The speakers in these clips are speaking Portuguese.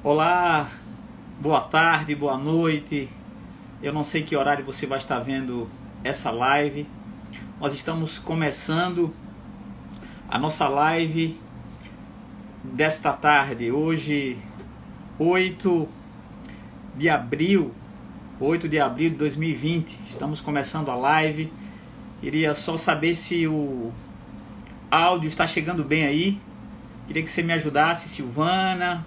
Olá, boa tarde, boa noite. Eu não sei que horário você vai estar vendo essa live. Nós estamos começando a nossa live desta tarde, hoje, 8 de abril, 8 de abril de 2020. Estamos começando a live. Queria só saber se o áudio está chegando bem aí. Queria que você me ajudasse, Silvana,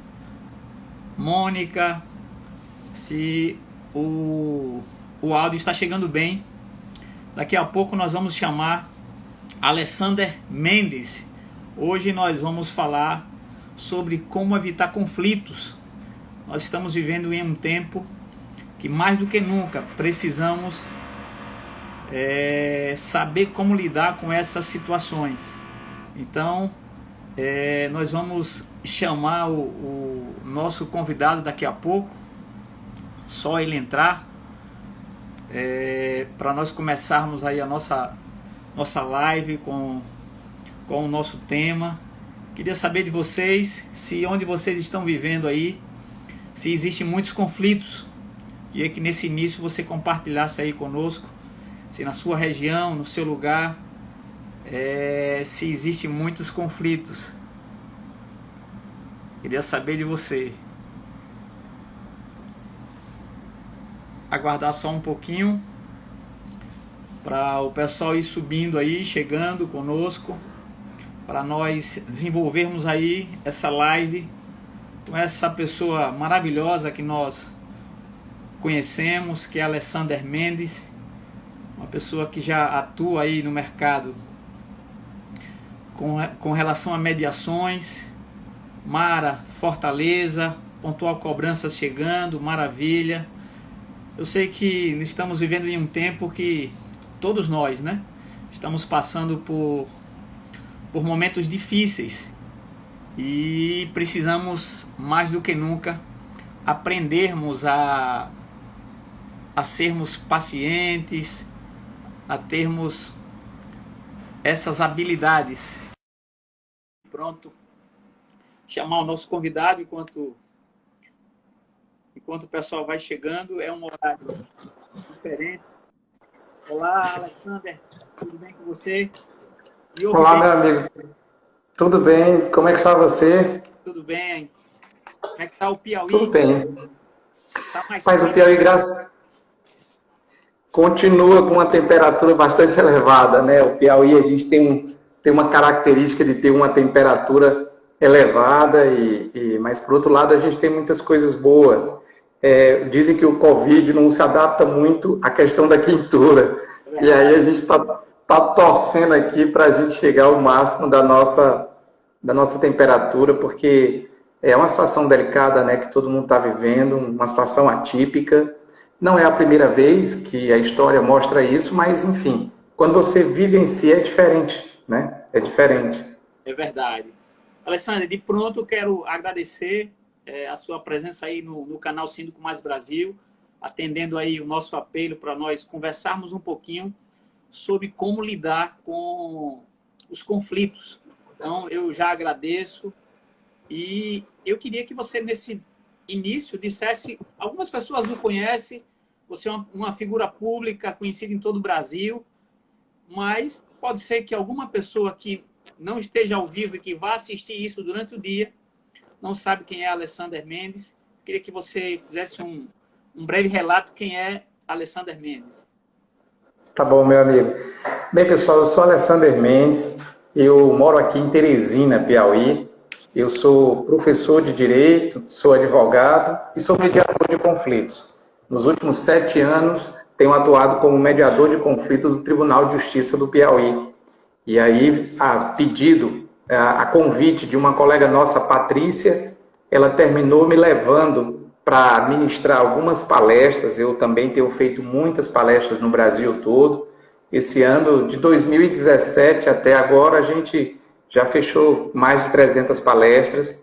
Mônica, se o áudio está chegando bem. Daqui a pouco nós vamos chamar Alessander Mendes. Hoje nós vamos falar sobre como evitar conflitos. Nós estamos vivendo em um tempo que mais do que nunca precisamos saber como lidar com essas situações. Então, nós vamos chamar o nosso convidado daqui a pouco, só ele entrar, para nós começarmos aí a nossa live com o nosso tema. Queria saber de vocês, se onde vocês estão vivendo aí, se existem muitos conflitos. Queria que nesse início você compartilhasse aí conosco, se na sua região, no seu lugar, se existem muitos conflitos. Queria saber de você. Aguardar só um pouquinho para o pessoal ir subindo aí, chegando conosco, para nós desenvolvermos aí essa live com essa pessoa maravilhosa que nós conhecemos, que é Alessander Mendes, uma pessoa que já atua aí no mercado com relação a mediações. Mara, Fortaleza, Pontual Cobranças chegando, maravilha. Eu sei que estamos vivendo em um tempo que todos nós, né, estamos passando por momentos difíceis e precisamos mais do que nunca aprendermos a sermos pacientes, a termos essas habilidades. Pronto. Chamar o nosso convidado enquanto o pessoal vai chegando. É um horário diferente. Olá, Alessander, tudo bem com você? Olá, meu amigo. Tudo bem? Como é que está você? Tudo bem. Como é que está o Piauí? Tudo bem. Tá mais Mas o frio? Piauí continua com uma temperatura bastante elevada, né? O Piauí, a gente tem uma característica de ter uma temperatura elevada, mas por outro lado a gente tem muitas coisas boas. Dizem que o Covid não se adapta muito à questão da quentura. E aí a gente está torcendo aqui para a gente chegar ao máximo da nossa temperatura, porque é uma situação delicada, né, que todo mundo está vivendo, uma situação atípica. Não é a primeira vez que a história mostra isso, mas enfim, quando você vivencia é diferente, né? É diferente. É verdade. Alessander, de pronto eu quero agradecer a sua presença aí no canal Síndico Mais Brasil, atendendo aí o nosso apelo para nós conversarmos um pouquinho sobre como lidar com os conflitos. Então, eu já agradeço e eu queria que você, nesse início, dissesse, algumas pessoas o conhecem, você é uma figura pública conhecida em todo o Brasil, mas pode ser que alguma pessoa que não esteja ao vivo e que vá assistir isso durante o dia, não sabe quem é Alessander Mendes. Queria que você fizesse um breve relato quem é Alessander Mendes. Tá bom, meu amigo. Bem, pessoal, eu sou Alessander Mendes, eu moro aqui em Teresina, Piauí. Eu sou professor de Direito, sou advogado e sou mediador de conflitos. Nos últimos 7 anos, tenho atuado como mediador de conflitos do Tribunal de Justiça do Piauí. E aí, a convite de uma colega nossa, Patrícia, ela terminou me levando para ministrar algumas palestras. Eu também tenho feito muitas palestras no Brasil todo. Esse ano, de 2017 até agora, a gente já fechou mais de 300 palestras.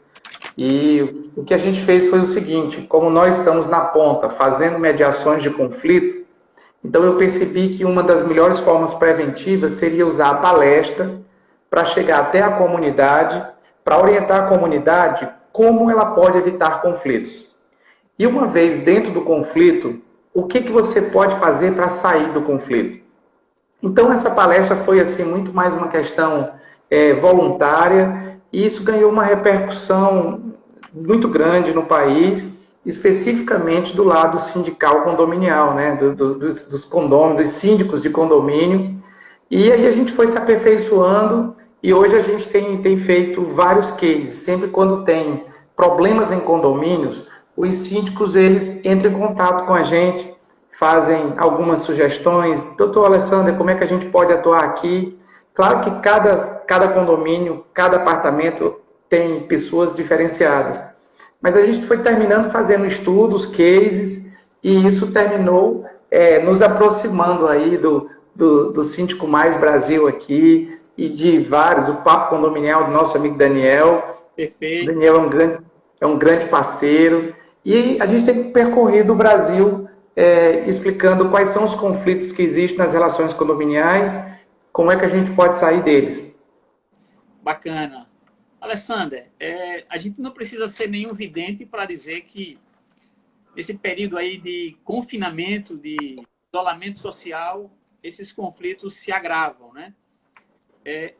E o que a gente fez foi o seguinte: como nós estamos na ponta fazendo mediações de conflito, então eu percebi que uma das melhores formas preventivas seria usar a palestra para chegar até a comunidade, para orientar a comunidade como ela pode evitar conflitos. E uma vez dentro do conflito, o que você pode fazer para sair do conflito? Então, essa palestra foi assim muito mais uma questão voluntária, e isso ganhou uma repercussão muito grande no país, especificamente do lado sindical condominial, né? dos condôminos, dos síndicos de condomínio. E aí a gente foi se aperfeiçoando, e hoje a gente tem feito vários cases. Sempre quando tem problemas em condomínios, os síndicos eles entram em contato com a gente, fazem algumas sugestões. Doutor Alessandro, como é que a gente pode atuar aqui? Claro que cada condomínio, cada apartamento tem pessoas diferenciadas. Mas a gente foi terminando fazendo estudos, cases, e isso terminou nos aproximando aí do Síndico Mais Brasil aqui, e de vários, o Papo Condominial do nosso amigo Daniel. Perfeito. Daniel é um grande parceiro. E a gente tem percorrido o Brasil explicando quais são os conflitos que existem nas relações condominiais, como é que a gente pode sair deles. Bacana. Alessandro, a gente não precisa ser nenhum vidente para dizer que nesse período aí de confinamento, de isolamento social, esses conflitos se agravam, né?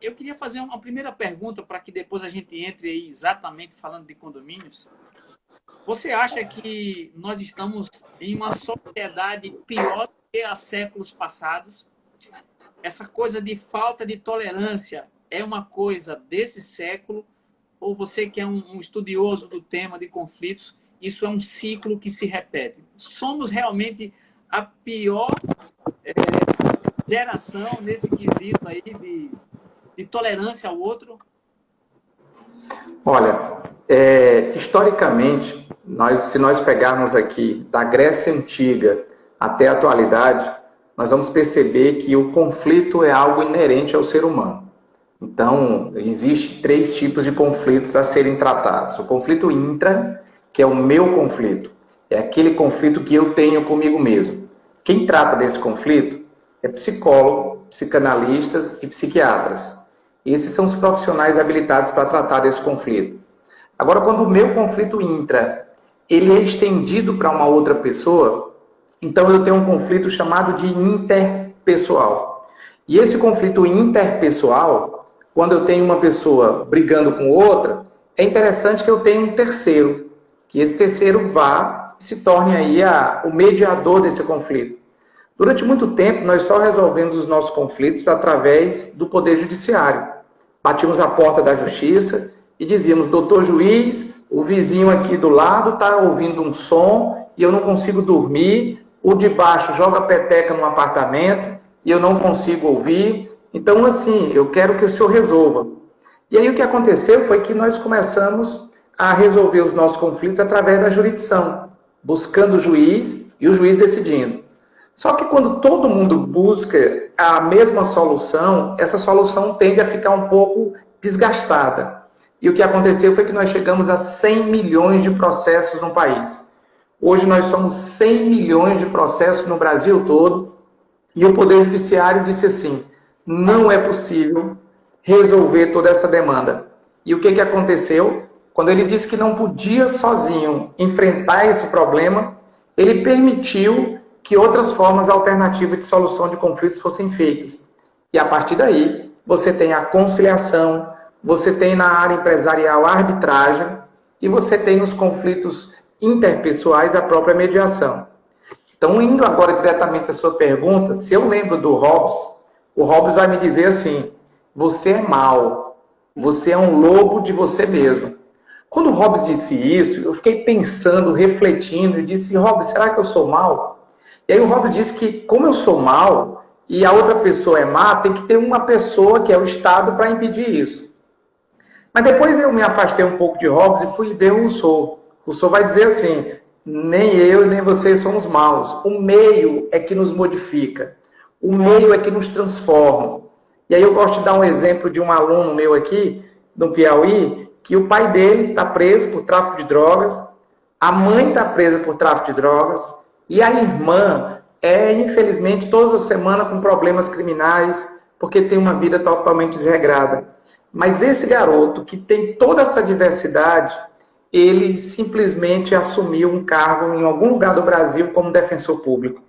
Eu queria fazer uma primeira pergunta para que depois a gente entre aí exatamente falando de condomínios. Você acha que nós estamos em uma sociedade pior do que há séculos passados? Essa coisa de falta de tolerância é uma coisa desse século? Ou você que é um estudioso do tema de conflitos, isso é um ciclo que se repete? Somos realmente a pior geração nesse quesito aí de tolerância ao outro? Olha, historicamente, se nós pegarmos aqui da Grécia Antiga até a atualidade, nós vamos perceber que o conflito é algo inerente ao ser humano. Então, existem 3 tipos de conflitos a serem tratados. O conflito intra, que é o meu conflito, é aquele conflito que eu tenho comigo mesmo. Quem trata desse conflito é psicólogo, psicanalistas e psiquiatras. Esses são os profissionais habilitados para tratar desse conflito. Agora, quando o meu conflito intra, ele é estendido para uma outra pessoa, então eu tenho um conflito chamado de interpessoal. E esse conflito interpessoal, quando eu tenho uma pessoa brigando com outra, é interessante que eu tenha um terceiro, que esse terceiro vá e se torne aí o mediador desse conflito. Durante muito tempo, nós só resolvemos os nossos conflitos através do Poder Judiciário. Batíamos a porta da Justiça e dizíamos: doutor juiz, o vizinho aqui do lado está ouvindo um som e eu não consigo dormir, o de baixo joga peteca no apartamento e eu não consigo ouvir, então assim, eu quero que o senhor resolva. E aí o que aconteceu foi que nós começamos a resolver os nossos conflitos através da jurisdição, buscando o juiz e o juiz decidindo. Só que quando todo mundo busca a mesma solução, essa solução tende a ficar um pouco desgastada. E o que aconteceu foi que nós chegamos a 100 milhões de processos no país. Hoje nós somos 100 milhões de processos no Brasil todo, e o Poder Judiciário disse assim: não é possível resolver toda essa demanda. E o que aconteceu? Quando ele disse que não podia sozinho enfrentar esse problema, ele permitiu que outras formas alternativas de solução de conflitos fossem feitas. E a partir daí, você tem a conciliação, você tem na área empresarial a arbitragem, e você tem nos conflitos interpessoais a própria mediação. Então, indo agora diretamente à sua pergunta, se eu lembro do Hobbes, o Hobbes vai me dizer assim: você é mau, você é um lobo de você mesmo. Quando o Hobbes disse isso, eu fiquei pensando, refletindo, e disse: Hobbes, será que eu sou mau? E aí o Hobbes disse que, como eu sou mau e a outra pessoa é má, tem que ter uma pessoa, que é o Estado, para impedir isso. Mas depois eu me afastei um pouco de Hobbes e fui ver o Rousseau. O Rousseau vai dizer assim: nem eu nem vocês somos maus. O meio é que nos modifica. O meio é que nos transforma. E aí eu gosto de dar um exemplo de um aluno meu aqui, no Piauí, que o pai dele está preso por tráfico de drogas, a mãe está presa por tráfico de drogas, e a irmã infelizmente, toda semana com problemas criminais, porque tem uma vida totalmente desregrada. Mas esse garoto, que tem toda essa diversidade, ele simplesmente assumiu um cargo em algum lugar do Brasil como defensor público.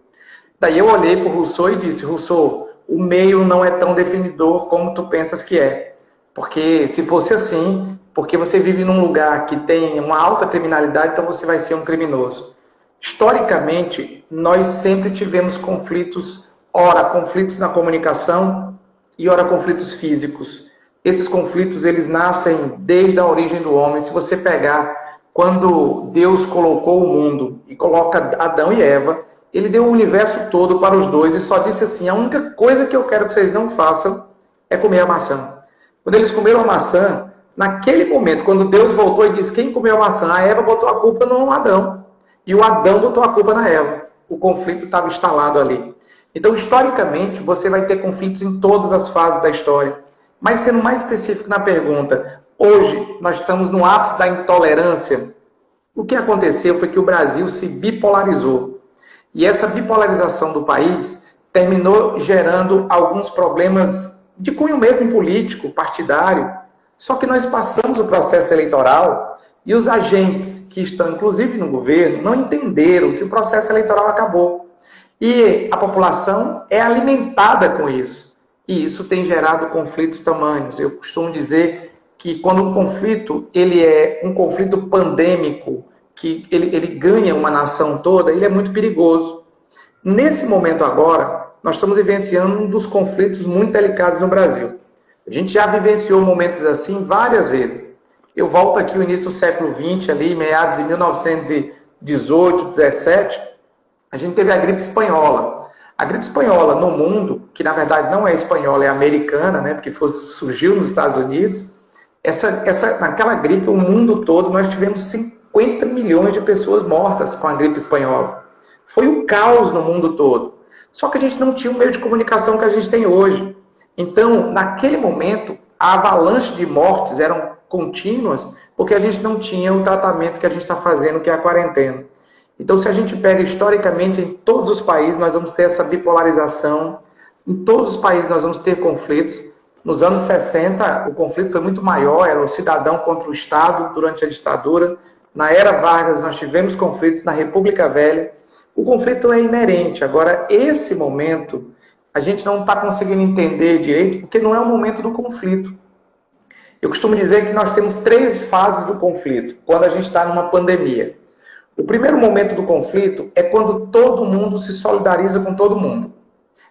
Daí eu olhei para o Rousseau e disse, Rousseau, o meio não é tão definidor como tu pensas que é. Porque se fosse assim, porque você vive num lugar que tem uma alta criminalidade, então você vai ser um criminoso. Historicamente, nós sempre tivemos conflitos, ora conflitos na comunicação e ora conflitos físicos. Esses conflitos, eles nascem desde a origem do homem. Se você pegar quando Deus colocou o mundo e coloca Adão e Eva, ele deu o universo todo para os dois e só disse assim, a única coisa que eu quero que vocês não façam é comer a maçã. Quando eles comeram a maçã, naquele momento, quando Deus voltou e disse quem comeu a maçã, a Eva botou a culpa no Adão. E o Adão botou a culpa na Eva. O conflito estava instalado ali. Então, historicamente, você vai ter conflitos em todas as fases da história. Mas sendo mais específico na pergunta, hoje nós estamos no ápice da intolerância. O que aconteceu foi que o Brasil se bipolarizou. E essa bipolarização do país terminou gerando alguns problemas de cunho mesmo político, partidário. Só que nós passamos o processo eleitoral e os agentes que estão, inclusive no governo, não entenderam que o processo eleitoral acabou. E a população é alimentada com isso. E isso tem gerado conflitos tamanhos. Eu costumo dizer que quando um conflito ele é um conflito pandêmico, que ele ganha uma nação toda, ele é muito perigoso. Nesse momento agora, nós estamos vivenciando um dos conflitos muito delicados no Brasil. A gente já vivenciou momentos assim várias vezes. Eu volto aqui ao início do século XX, ali, meados de 1918, 17, a gente teve a gripe espanhola. A gripe espanhola no mundo, que na verdade não é espanhola, é americana, né, porque surgiu nos Estados Unidos, naquela gripe, o mundo todo, nós tivemos 50 milhões de pessoas mortas com a gripe espanhola. Foi um caos no mundo todo. Só que a gente não tinha o meio de comunicação que a gente tem hoje. Então, naquele momento, a avalanche de mortes eram contínuas, porque a gente não tinha o tratamento que a gente está fazendo, que é a quarentena. Então, se a gente pega historicamente, em todos os países, nós vamos ter essa bipolarização. Em todos os países, nós vamos ter conflitos. Nos anos 60, o conflito foi muito maior, era o cidadão contra o Estado, durante a ditadura. Na era Vargas, nós tivemos conflitos, na República Velha. O conflito é inerente. Agora, esse momento, a gente não está conseguindo entender direito, porque não é o momento do conflito. Eu costumo dizer que nós temos 3 fases do conflito, quando a gente está numa pandemia. O primeiro momento do conflito é quando todo mundo se solidariza com todo mundo.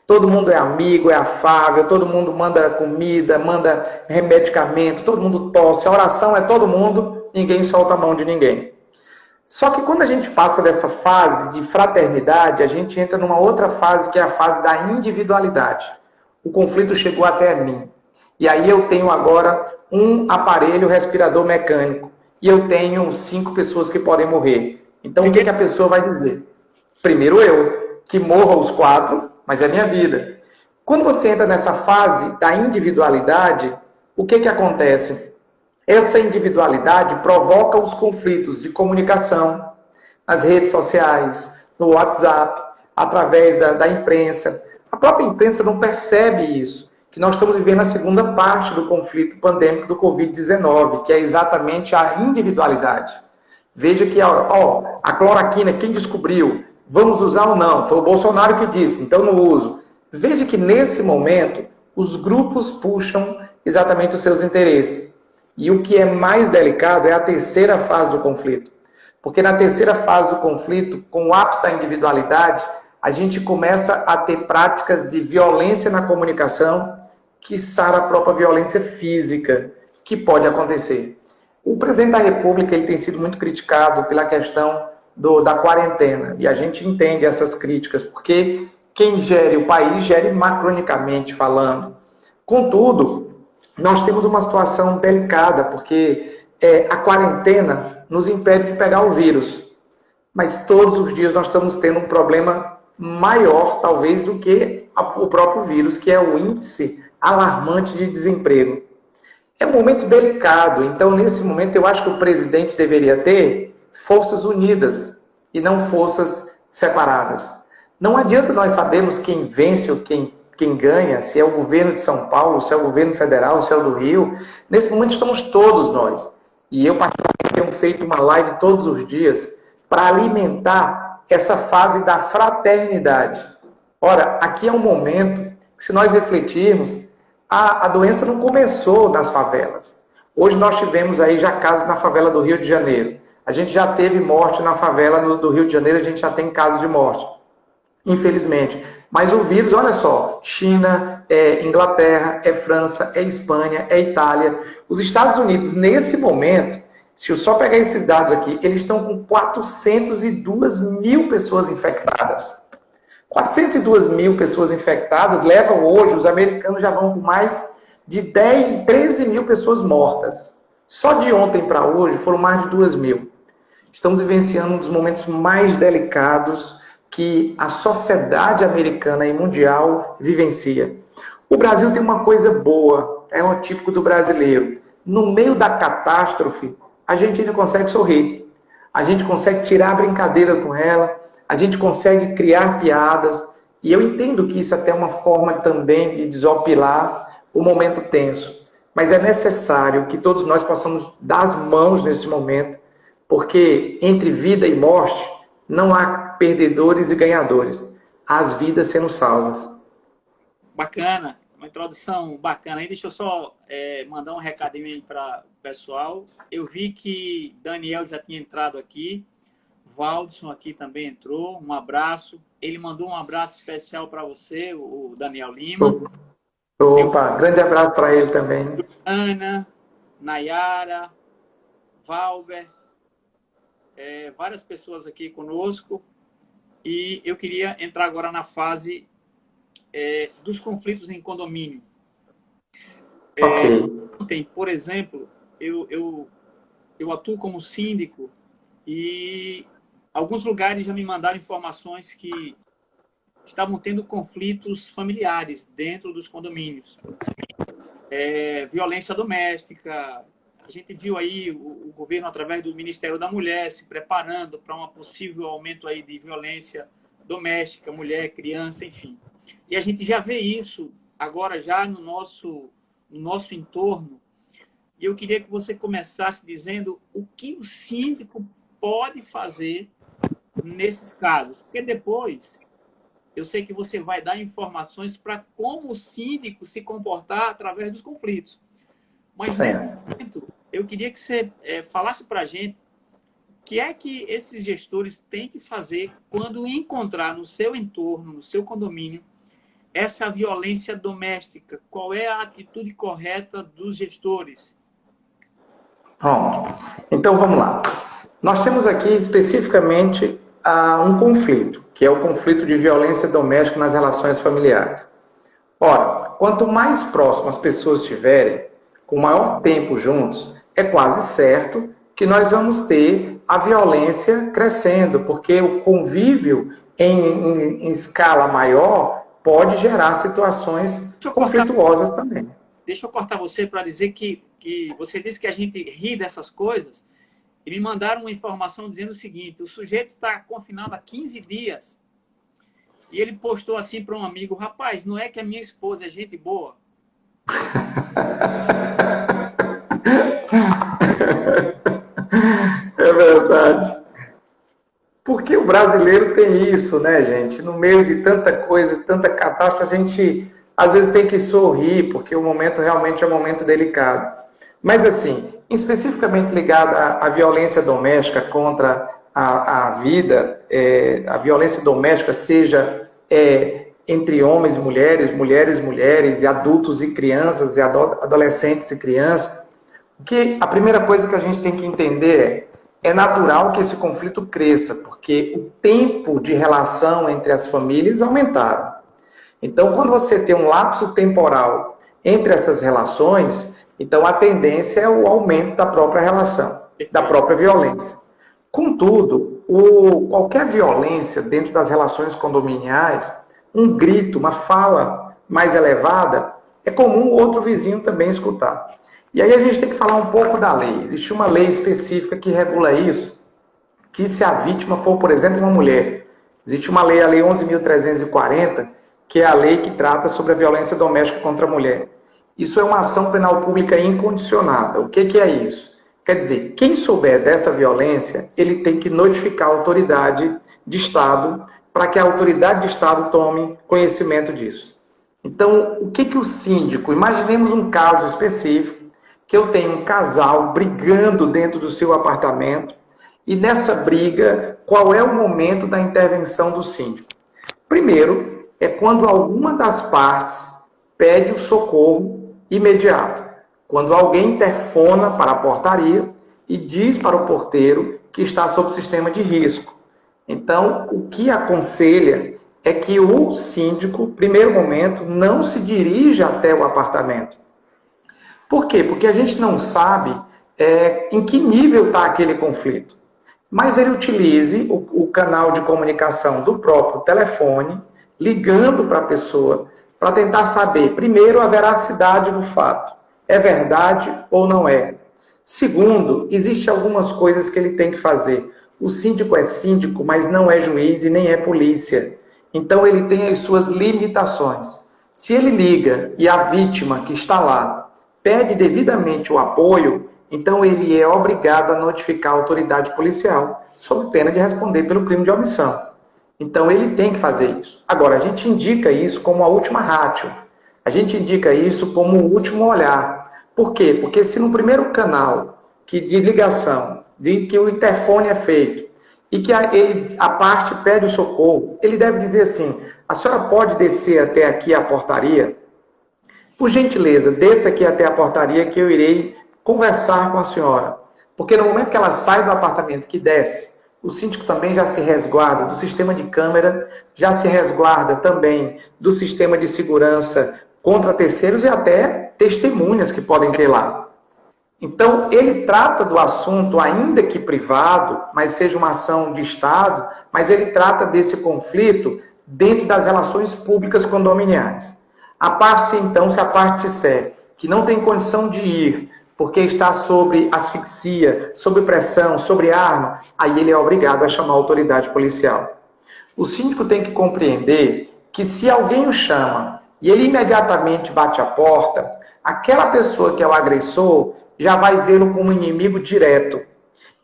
Todo mundo é amigo, é afável, todo mundo manda comida, manda medicamento, todo mundo tosse, a oração é todo mundo, ninguém solta a mão de ninguém. Só que quando a gente passa dessa fase de fraternidade, a gente entra numa outra fase que é a fase da individualidade. O conflito chegou até mim. E aí eu tenho agora um aparelho respirador mecânico. E eu tenho 5 pessoas que podem morrer. Então o que a pessoa vai dizer? Primeiro eu, que morra os 4, mas é minha vida. Quando você entra nessa fase da individualidade, o que acontece? Essa individualidade provoca os conflitos de comunicação nas redes sociais, no WhatsApp, através da imprensa. A própria imprensa não percebe isso, que nós estamos vivendo a segunda parte do conflito pandêmico do Covid-19, que é exatamente a individualidade. Veja que a cloroquina, quem descobriu? Vamos usar ou não? Foi o Bolsonaro que disse, então não uso. Veja que nesse momento, os grupos puxam exatamente os seus interesses. E o que é mais delicado é a terceira fase do conflito. Porque na terceira fase do conflito, com o ápice da individualidade, a gente começa a ter práticas de violência na comunicação, quiçá a própria violência física, que pode acontecer. O presidente da República ele tem sido muito criticado pela questão da quarentena. E a gente entende essas críticas, porque quem gere o país gere macronicamente falando. Contudo, nós temos uma situação delicada, porque a quarentena nos impede de pegar o vírus. Mas todos os dias nós estamos tendo um problema maior, talvez, do que o próprio vírus, que é o índice alarmante de desemprego. É um momento delicado, então nesse momento eu acho que o presidente deveria ter forças unidas e não forças separadas. Não adianta nós sabermos quem vence ou quem ganha, se é o governo de São Paulo, se é o governo federal, se é o do Rio. Nesse momento estamos todos nós. E eu particularmente tenho feito uma live todos os dias para alimentar essa fase da fraternidade. Ora, aqui é um momento que, se nós refletirmos, a doença não começou nas favelas. Hoje nós tivemos aí já casos na favela do Rio de Janeiro. A gente já teve morte na favela do Rio de Janeiro, a gente já tem casos de morte, infelizmente. Mas o vírus, olha só, China, Inglaterra, França, Espanha, Itália. Os Estados Unidos, nesse momento, se eu só pegar esses dados aqui, eles estão com 402 mil pessoas infectadas. 402 mil pessoas infectadas levam hoje, os americanos já vão com mais de 13 mil pessoas mortas. Só de ontem para hoje foram mais de 2 mil. Estamos vivenciando um dos momentos mais delicados que a sociedade americana e mundial vivencia. O Brasil tem uma coisa boa, é um típico do brasileiro. No meio da catástrofe, a gente ainda consegue sorrir. A gente consegue tirar a brincadeira com ela, a gente consegue criar piadas. E eu entendo que isso até é uma forma também de desopilar o momento tenso. Mas é necessário que todos nós possamos dar as mãos nesse momento, porque entre vida e morte não há perdedores e ganhadores. Há as vidas sendo salvas. Bacana, uma introdução bacana. Aí deixa eu só mandar um recadinho aí para o pessoal. Eu vi que Daniel já tinha entrado aqui, Valdson aqui também entrou, um abraço. Ele mandou um abraço especial para você, o Daniel Lima. Opa, grande abraço para ele também. Ana, Nayara, Valber, várias pessoas aqui conosco. E eu queria entrar agora na fase dos conflitos em condomínio. Ok. Por exemplo, eu atuo como síndico e alguns lugares já me mandaram informações que estavam tendo conflitos familiares dentro dos condomínios. Violência doméstica. A gente viu aí o governo, através do Ministério da Mulher, se preparando para um possível aumento aí de violência doméstica, mulher, criança, enfim. E a gente já vê isso agora já no nosso entorno. E eu queria que você começasse dizendo o que o síndico pode fazer nesses casos. Porque depois, eu sei que você vai dar informações para como o síndico se comportar através dos conflitos. Mas, nesse momento, eu queria que você falasse para a gente o que é que esses gestores têm que fazer quando encontrar no seu entorno, no seu condomínio, essa violência doméstica. Qual é a atitude correta dos gestores? Bom, então vamos lá. Nós temos aqui especificamente um conflito, que é o conflito de violência doméstica nas relações familiares. Ora, quanto mais próximo as pessoas estiverem, com maior tempo juntos, é quase certo que nós vamos ter a violência crescendo, porque o convívio em escala maior pode gerar situações conflituosas também. Deixa eu cortar você para dizer que você disse que a gente ri dessas coisas e me mandaram uma informação dizendo o seguinte: o sujeito está confinado há 15 dias e ele postou assim para um amigo: rapaz, não é que a minha esposa é gente boa? É verdade. Porque o brasileiro tem isso, né, gente? No meio de tanta coisa, tanta catástrofe, a gente às vezes tem que sorrir, porque o momento realmente é um momento delicado. Mas assim, especificamente ligado à violência doméstica contra a vida, a violência doméstica seja entre homens e mulheres, mulheres, e adultos e crianças, e adolescentes e crianças, que a primeira coisa que a gente tem que entender é natural que esse conflito cresça, porque o tempo de relação entre as famílias aumentaram. Então, quando você tem um lapso temporal entre essas relações, então a tendência é o aumento da própria relação, da própria violência. Contudo, qualquer violência dentro das relações condominiais, um grito, uma fala mais elevada, é comum outro vizinho também escutar. E aí a gente tem que falar um pouco da lei. Existe uma lei específica que regula isso, que se a vítima for, por exemplo, uma mulher. Existe uma lei, a Lei 11.340, que é a lei que trata sobre a violência doméstica contra a mulher. Isso é uma ação penal pública incondicionada. O que é isso? Quer dizer, quem souber dessa violência, ele tem que notificar a autoridade de Estado para que a autoridade de Estado tome conhecimento disso. Então, o que o síndico... Imaginemos um caso específico, que eu tenho um casal brigando dentro do seu apartamento, e nessa briga, qual é o momento da intervenção do síndico? Primeiro, é quando alguma das partes pede o socorro imediato. Quando alguém interfona para a portaria e diz para o porteiro que está sob sistema de risco. Então, o que aconselha é que o síndico, primeiro momento, não se dirija até o apartamento. Por quê? Porque a gente não sabe em que nível está aquele conflito. Mas ele utilize o canal de comunicação do próprio telefone, ligando para a pessoa, para tentar saber, primeiro, a veracidade do fato. É verdade ou não é? Segundo, existem algumas coisas que ele tem que fazer. O síndico é síndico, mas não é juiz e nem é polícia. Então ele tem as suas limitações. Se ele liga e a vítima que está lá pede devidamente o apoio, então ele é obrigado a notificar a autoridade policial, sob pena de responder pelo crime de omissão. Então ele tem que fazer isso. Agora, a gente indica isso como a última ratio. A gente indica isso como o último olhar. Por quê? Porque se no primeiro canal de ligação, de que o interfone é feito, e que a parte pede o socorro, ele deve dizer assim, a senhora pode descer até aqui a portaria? Por gentileza, desça aqui até a portaria que eu irei conversar com a senhora. Porque no momento que ela sai do apartamento, que desce, o síndico também já se resguarda do sistema de câmera, já se resguarda também do sistema de segurança contra terceiros e até testemunhas que podem ter lá. Então, ele trata do assunto, ainda que privado, mas seja uma ação de Estado, mas ele trata desse conflito dentro das relações públicas condominiais. A parte, então, se a parte disser que não tem condição de ir, porque está sob asfixia, sob pressão, sobre arma, aí ele é obrigado a chamar a autoridade policial. O síndico tem que compreender que se alguém o chama e ele imediatamente bate a porta, aquela pessoa que é o agressor já vai vê-lo como inimigo direto.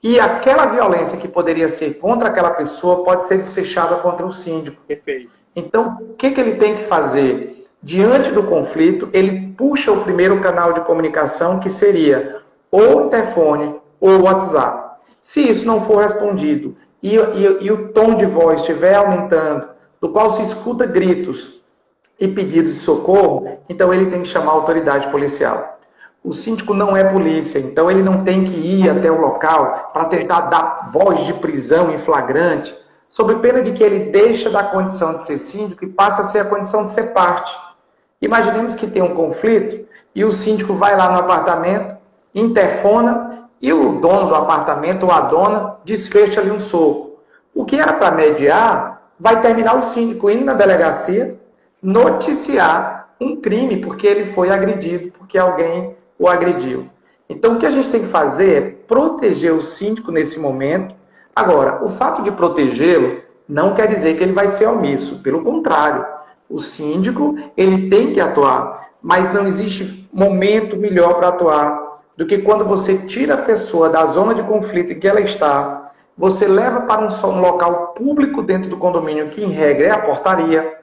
E aquela violência que poderia ser contra aquela pessoa pode ser desfechada contra o síndico. Perfeito. Então, o que ele tem que fazer? Diante do conflito, ele puxa o primeiro canal de comunicação, que seria ou o telefone ou o WhatsApp. Se isso não for respondido e o tom de voz estiver aumentando, do qual se escuta gritos e pedidos de socorro, então ele tem que chamar a autoridade policial. O síndico não é polícia, então ele não tem que ir até o local para tentar dar voz de prisão em flagrante, sob pena de que ele deixa da condição de ser síndico e passa a ser a condição de ser parte. Imaginemos que tem um conflito e o síndico vai lá no apartamento, interfona e o dono do apartamento ou a dona desfecha ali um soco. O que era para mediar vai terminar o síndico indo na delegacia noticiar um crime porque ele foi agredido, porque alguém o agrediu. Então o que a gente tem que fazer é proteger o síndico nesse momento. Agora, o fato de protegê-lo não quer dizer que ele vai ser omisso, pelo contrário. O síndico, ele tem que atuar, mas não existe momento melhor para atuar do que quando você tira a pessoa da zona de conflito em que ela está, você leva para um local público dentro do condomínio, que em regra é a portaria,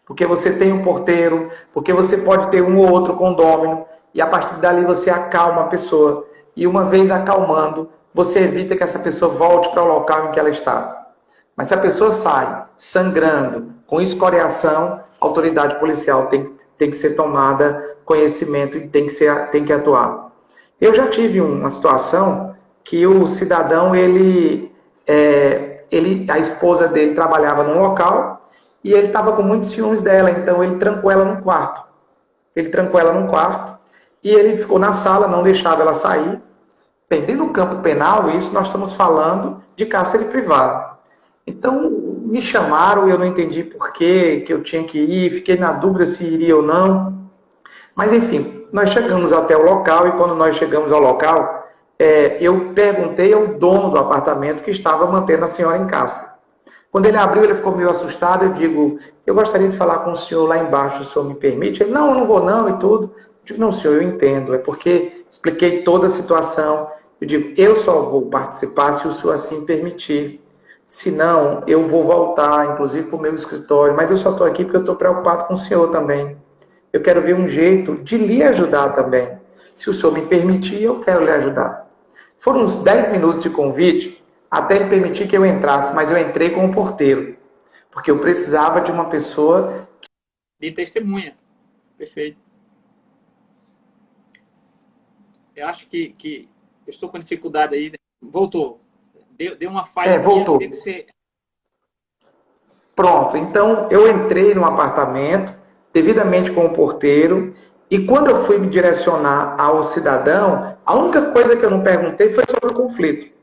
porque você tem um porteiro, porque você pode ter um ou outro condômino, e a partir dali você acalma a pessoa. E uma vez acalmando, você evita que essa pessoa volte para o local em que ela está. Mas se a pessoa sai sangrando, com escoriação, a autoridade policial tem que ser tomada conhecimento e tem que atuar. Eu já tive uma situação que o cidadão, a esposa dele trabalhava num local e ele estava com muitos ciúmes dela, então ele trancou ela num quarto. E ele ficou na sala, não deixava ela sair. Bem, dentro do campo penal, isso nós estamos falando de cárcere privado. Então, me chamaram, eu não entendi por que eu tinha que ir, fiquei na dúvida se iria ou não. Mas, enfim, nós chegamos até o local e quando nós chegamos ao local, eu perguntei ao dono do apartamento que estava mantendo a senhora em casa. Quando ele abriu, ele ficou meio assustado, eu digo, eu gostaria de falar com o senhor lá embaixo, o senhor me permite? Ele, não, eu não vou não e tudo. Eu digo, não, senhor, eu entendo, é porque expliquei toda a situação Eu digo, eu só vou participar se o senhor assim permitir. Se não, eu vou voltar, inclusive, para o meu escritório. Mas eu só estou aqui porque eu estou preocupado com o senhor também. Eu quero ver um jeito de lhe ajudar também. Se o senhor me permitir, eu quero lhe ajudar. Foram uns 10 minutos de convite até ele permitir que eu entrasse, mas eu entrei como porteiro, porque eu precisava de uma pessoa... De testemunha. Perfeito. Eu acho que eu estou com dificuldade aí. Voltou. Deu uma falha. Voltou. Pronto. Então, eu entrei no apartamento, devidamente com o porteiro, e quando eu fui me direcionar ao cidadão, a única coisa que eu não perguntei foi sobre o conflito.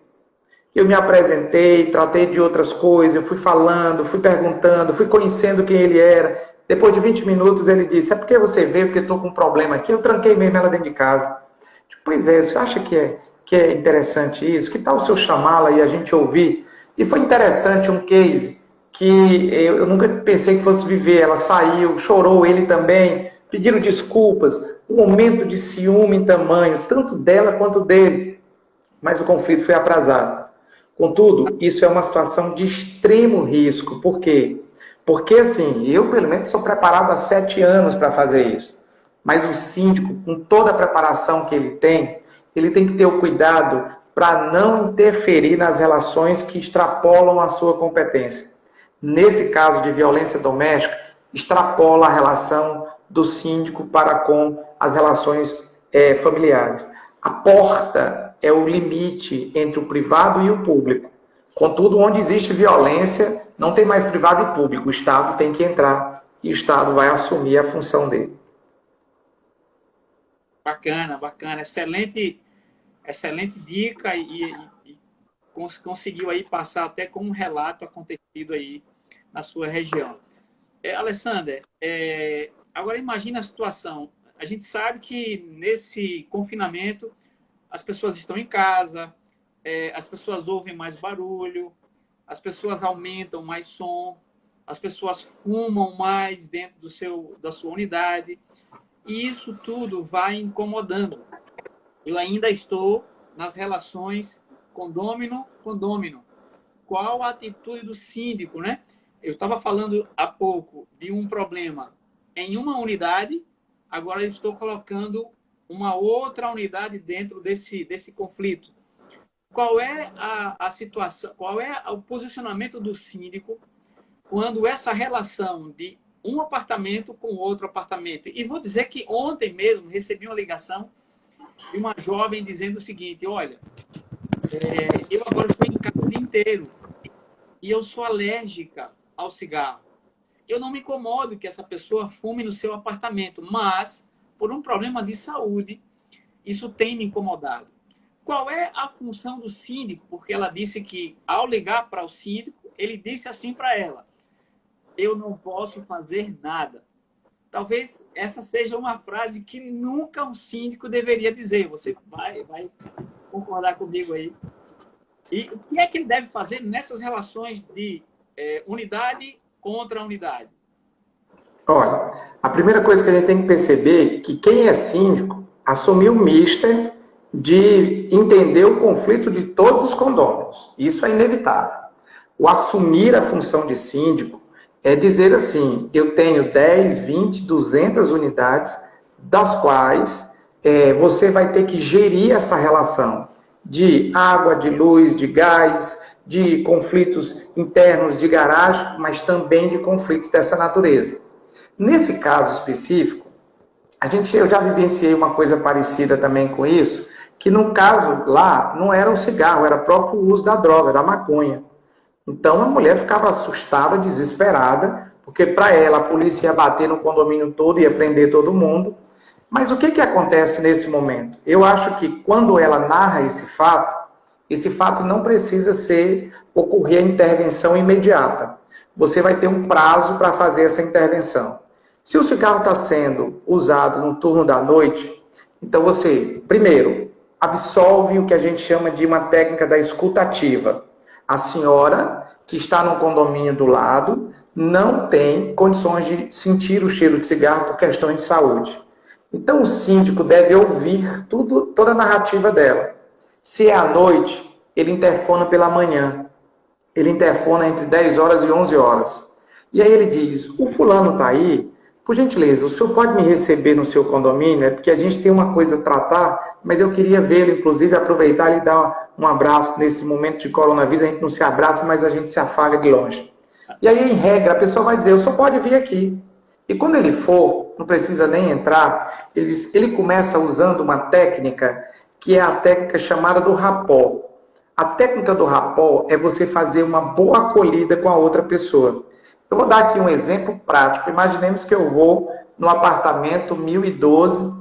Eu me apresentei, tratei de outras coisas, eu fui falando, fui perguntando, fui conhecendo quem ele era. Depois de 20 minutos ele disse, é porque você veio, porque estou com um problema aqui. Eu tranquei mesmo ela dentro de casa. Pois é, você acha que é interessante isso? Que tal o senhor chamá-la e a gente ouvir? E foi interessante um case que eu nunca pensei que fosse viver. Ela saiu, chorou, ele também, pediram desculpas, um momento de ciúme em tamanho, tanto dela quanto dele. Mas o conflito foi aprazado. Contudo, isso é uma situação de extremo risco. Por quê? Porque, assim, eu, pelo menos, sou preparado há 7 anos para fazer isso. Mas o síndico, com toda a preparação que ele tem que ter o cuidado para não interferir nas relações que extrapolam a sua competência. Nesse caso de violência doméstica, extrapola a relação do síndico para com as relações familiares. A porta é o limite entre o privado e o público. Contudo, onde existe violência, não tem mais privado e público. O Estado tem que entrar e o Estado vai assumir a função dele. Bacana, bacana. Excelente dica e conseguiu aí passar até com um relato acontecido aí na sua região. Alessander, agora imagina a situação. A gente sabe que nesse confinamento as pessoas estão em casa, as pessoas ouvem mais barulho, as pessoas aumentam mais som, as pessoas fumam mais dentro da sua unidade. E isso tudo vai incomodando. Eu ainda estou nas relações condômino. Qual a atitude do síndico, né? Eu estava falando há pouco de um problema em uma unidade, agora eu estou colocando uma outra unidade dentro desse conflito. Qual é a situação, qual é o posicionamento do síndico quando essa relação de um apartamento com outro apartamento? E vou dizer que ontem mesmo recebi uma ligação de uma jovem dizendo o seguinte, olha, eu agora estou em casa o dia inteiro e eu sou alérgica ao cigarro. Eu não me incomodo que essa pessoa fume no seu apartamento, mas por um problema de saúde, isso tem me incomodado. Qual é a função do síndico? Porque ela disse que, ao ligar para o síndico, ele disse assim para ela, eu não posso fazer nada. Talvez essa seja uma frase que nunca um síndico deveria dizer. Você vai concordar comigo aí. E o que é que ele deve fazer nessas relações de unidade contra unidade? Olha, a primeira coisa que a gente tem que perceber é que quem é síndico assumiu o mister de entender o conflito de todos os condôminos. Isso é inevitável. O assumir a função de síndico é dizer assim, eu tenho 10, 20, 200 unidades, das quais você vai ter que gerir essa relação de água, de luz, de gás, de conflitos internos de garagem, mas também de conflitos dessa natureza. Nesse caso específico, eu já vivenciei uma coisa parecida também com isso, que no caso lá não era o cigarro, era o próprio uso da droga, da maconha. Então a mulher ficava assustada, desesperada, porque para ela a polícia ia bater no condomínio todo, ia prender todo mundo. Mas o que acontece nesse momento? Eu acho que quando ela narra esse fato não precisa ocorrer a intervenção imediata. Você vai ter um prazo para fazer essa intervenção. Se o cigarro está sendo usado no turno da noite, então você, primeiro, absolve o que a gente chama de uma técnica da escuta ativa. A senhora que está no condomínio do lado não tem condições de sentir o cheiro de cigarro por questões de saúde. Então o síndico deve ouvir toda a narrativa dela. Se é à noite, ele interfona pela manhã. Ele interfona entre 10 horas e 11 horas. E aí ele diz, o fulano está aí, por gentileza, o senhor pode me receber no seu condomínio? É porque a gente tem uma coisa a tratar, mas eu queria vê-lo, inclusive, aproveitar e dar um abraço nesse momento de coronavírus. A gente não se abraça, mas a gente se afaga de longe. E aí, em regra, a pessoa vai dizer, o senhor pode vir aqui. E quando ele for, não precisa nem entrar, ele começa usando uma técnica que é a técnica chamada do rapó. A técnica do rapó é você fazer uma boa acolhida com a outra pessoa. Eu vou dar aqui um exemplo prático. Imaginemos que eu vou no apartamento 1012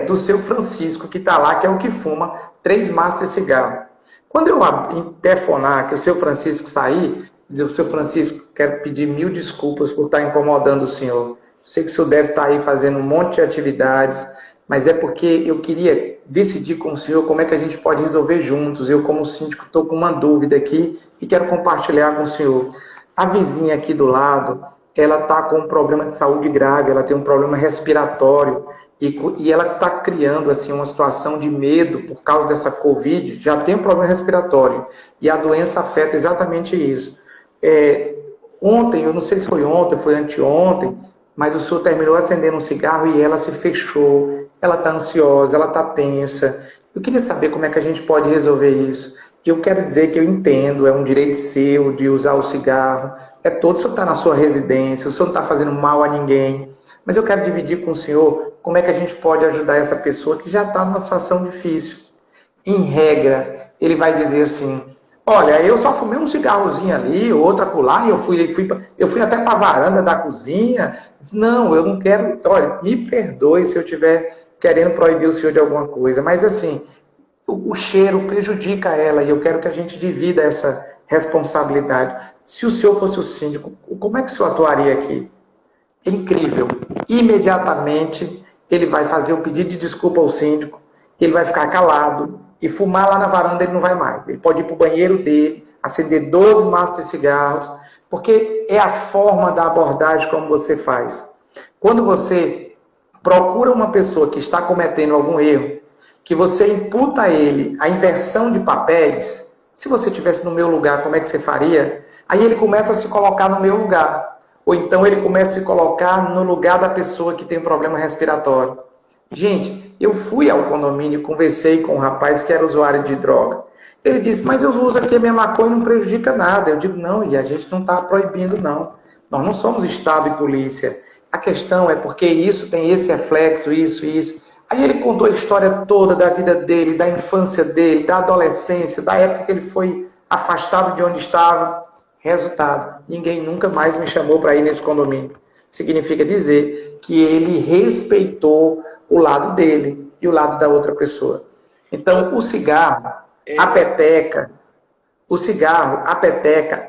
do seu Francisco, que está lá, que é o que fuma 3 maços de cigarro. Quando eu interfonar que o seu Francisco sair, dizer, o seu Francisco, quero pedir 1000 desculpas por estar incomodando o senhor. Sei que o senhor deve estar aí fazendo um monte de atividades, mas é porque eu queria decidir com o senhor como é que a gente pode resolver juntos. Eu, como síndico, estou com uma dúvida aqui e quero compartilhar com o senhor. A vizinha aqui do lado, ela está com um problema de saúde grave, ela tem um problema respiratório e ela está criando assim, uma situação de medo por causa dessa Covid, já tem um problema respiratório e a doença afeta exatamente isso. Ontem, eu não sei se foi ontem, foi anteontem, mas o senhor terminou acendendo um cigarro e ela se fechou, ela está ansiosa, ela está tensa. Eu queria saber como é que a gente pode resolver isso. Eu quero dizer que eu entendo, é um direito seu de usar o cigarro, o senhor está na sua residência, o senhor não está fazendo mal a ninguém, mas eu quero dividir com o senhor como é que a gente pode ajudar essa pessoa que já está numa situação difícil. Em regra, ele vai dizer assim, olha, eu só fumei um cigarrozinho ali, outra acolá, e eu fui até para a varanda da cozinha. Não, eu não quero, olha, me perdoe se eu estiver querendo proibir o senhor de alguma coisa, mas assim, o cheiro prejudica ela e eu quero que a gente divida essa responsabilidade. Se o senhor fosse o síndico, como é que o senhor atuaria aqui? É incrível. Imediatamente ele vai fazer um pedido de desculpa ao síndico, ele vai ficar calado e fumar lá na varanda ele não vai mais. Ele pode ir para o banheiro dele, acender 12 maços de cigarros, porque é a forma da abordagem como você faz. Quando você procura uma pessoa que está cometendo algum erro, que você imputa a ele a inversão de papéis, se você estivesse no meu lugar, como é que você faria? Aí ele começa a se colocar no meu lugar. Ou então ele começa a se colocar no lugar da pessoa que tem problema respiratório. Gente, eu fui ao condomínio e conversei com um rapaz que era usuário de droga. Ele disse, mas eu uso aqui a minha maconha e não prejudica nada. Eu digo, não, e a gente não está proibindo, não. Nós não somos Estado e polícia. A questão é porque isso tem esse reflexo, isso. Aí ele contou a história toda da vida dele, da infância dele, da adolescência, da época que ele foi afastado de onde estava. Resultado, ninguém nunca mais me chamou para ir nesse condomínio. Significa dizer que ele respeitou o lado dele e o lado da outra pessoa. Então, o cigarro, a peteca,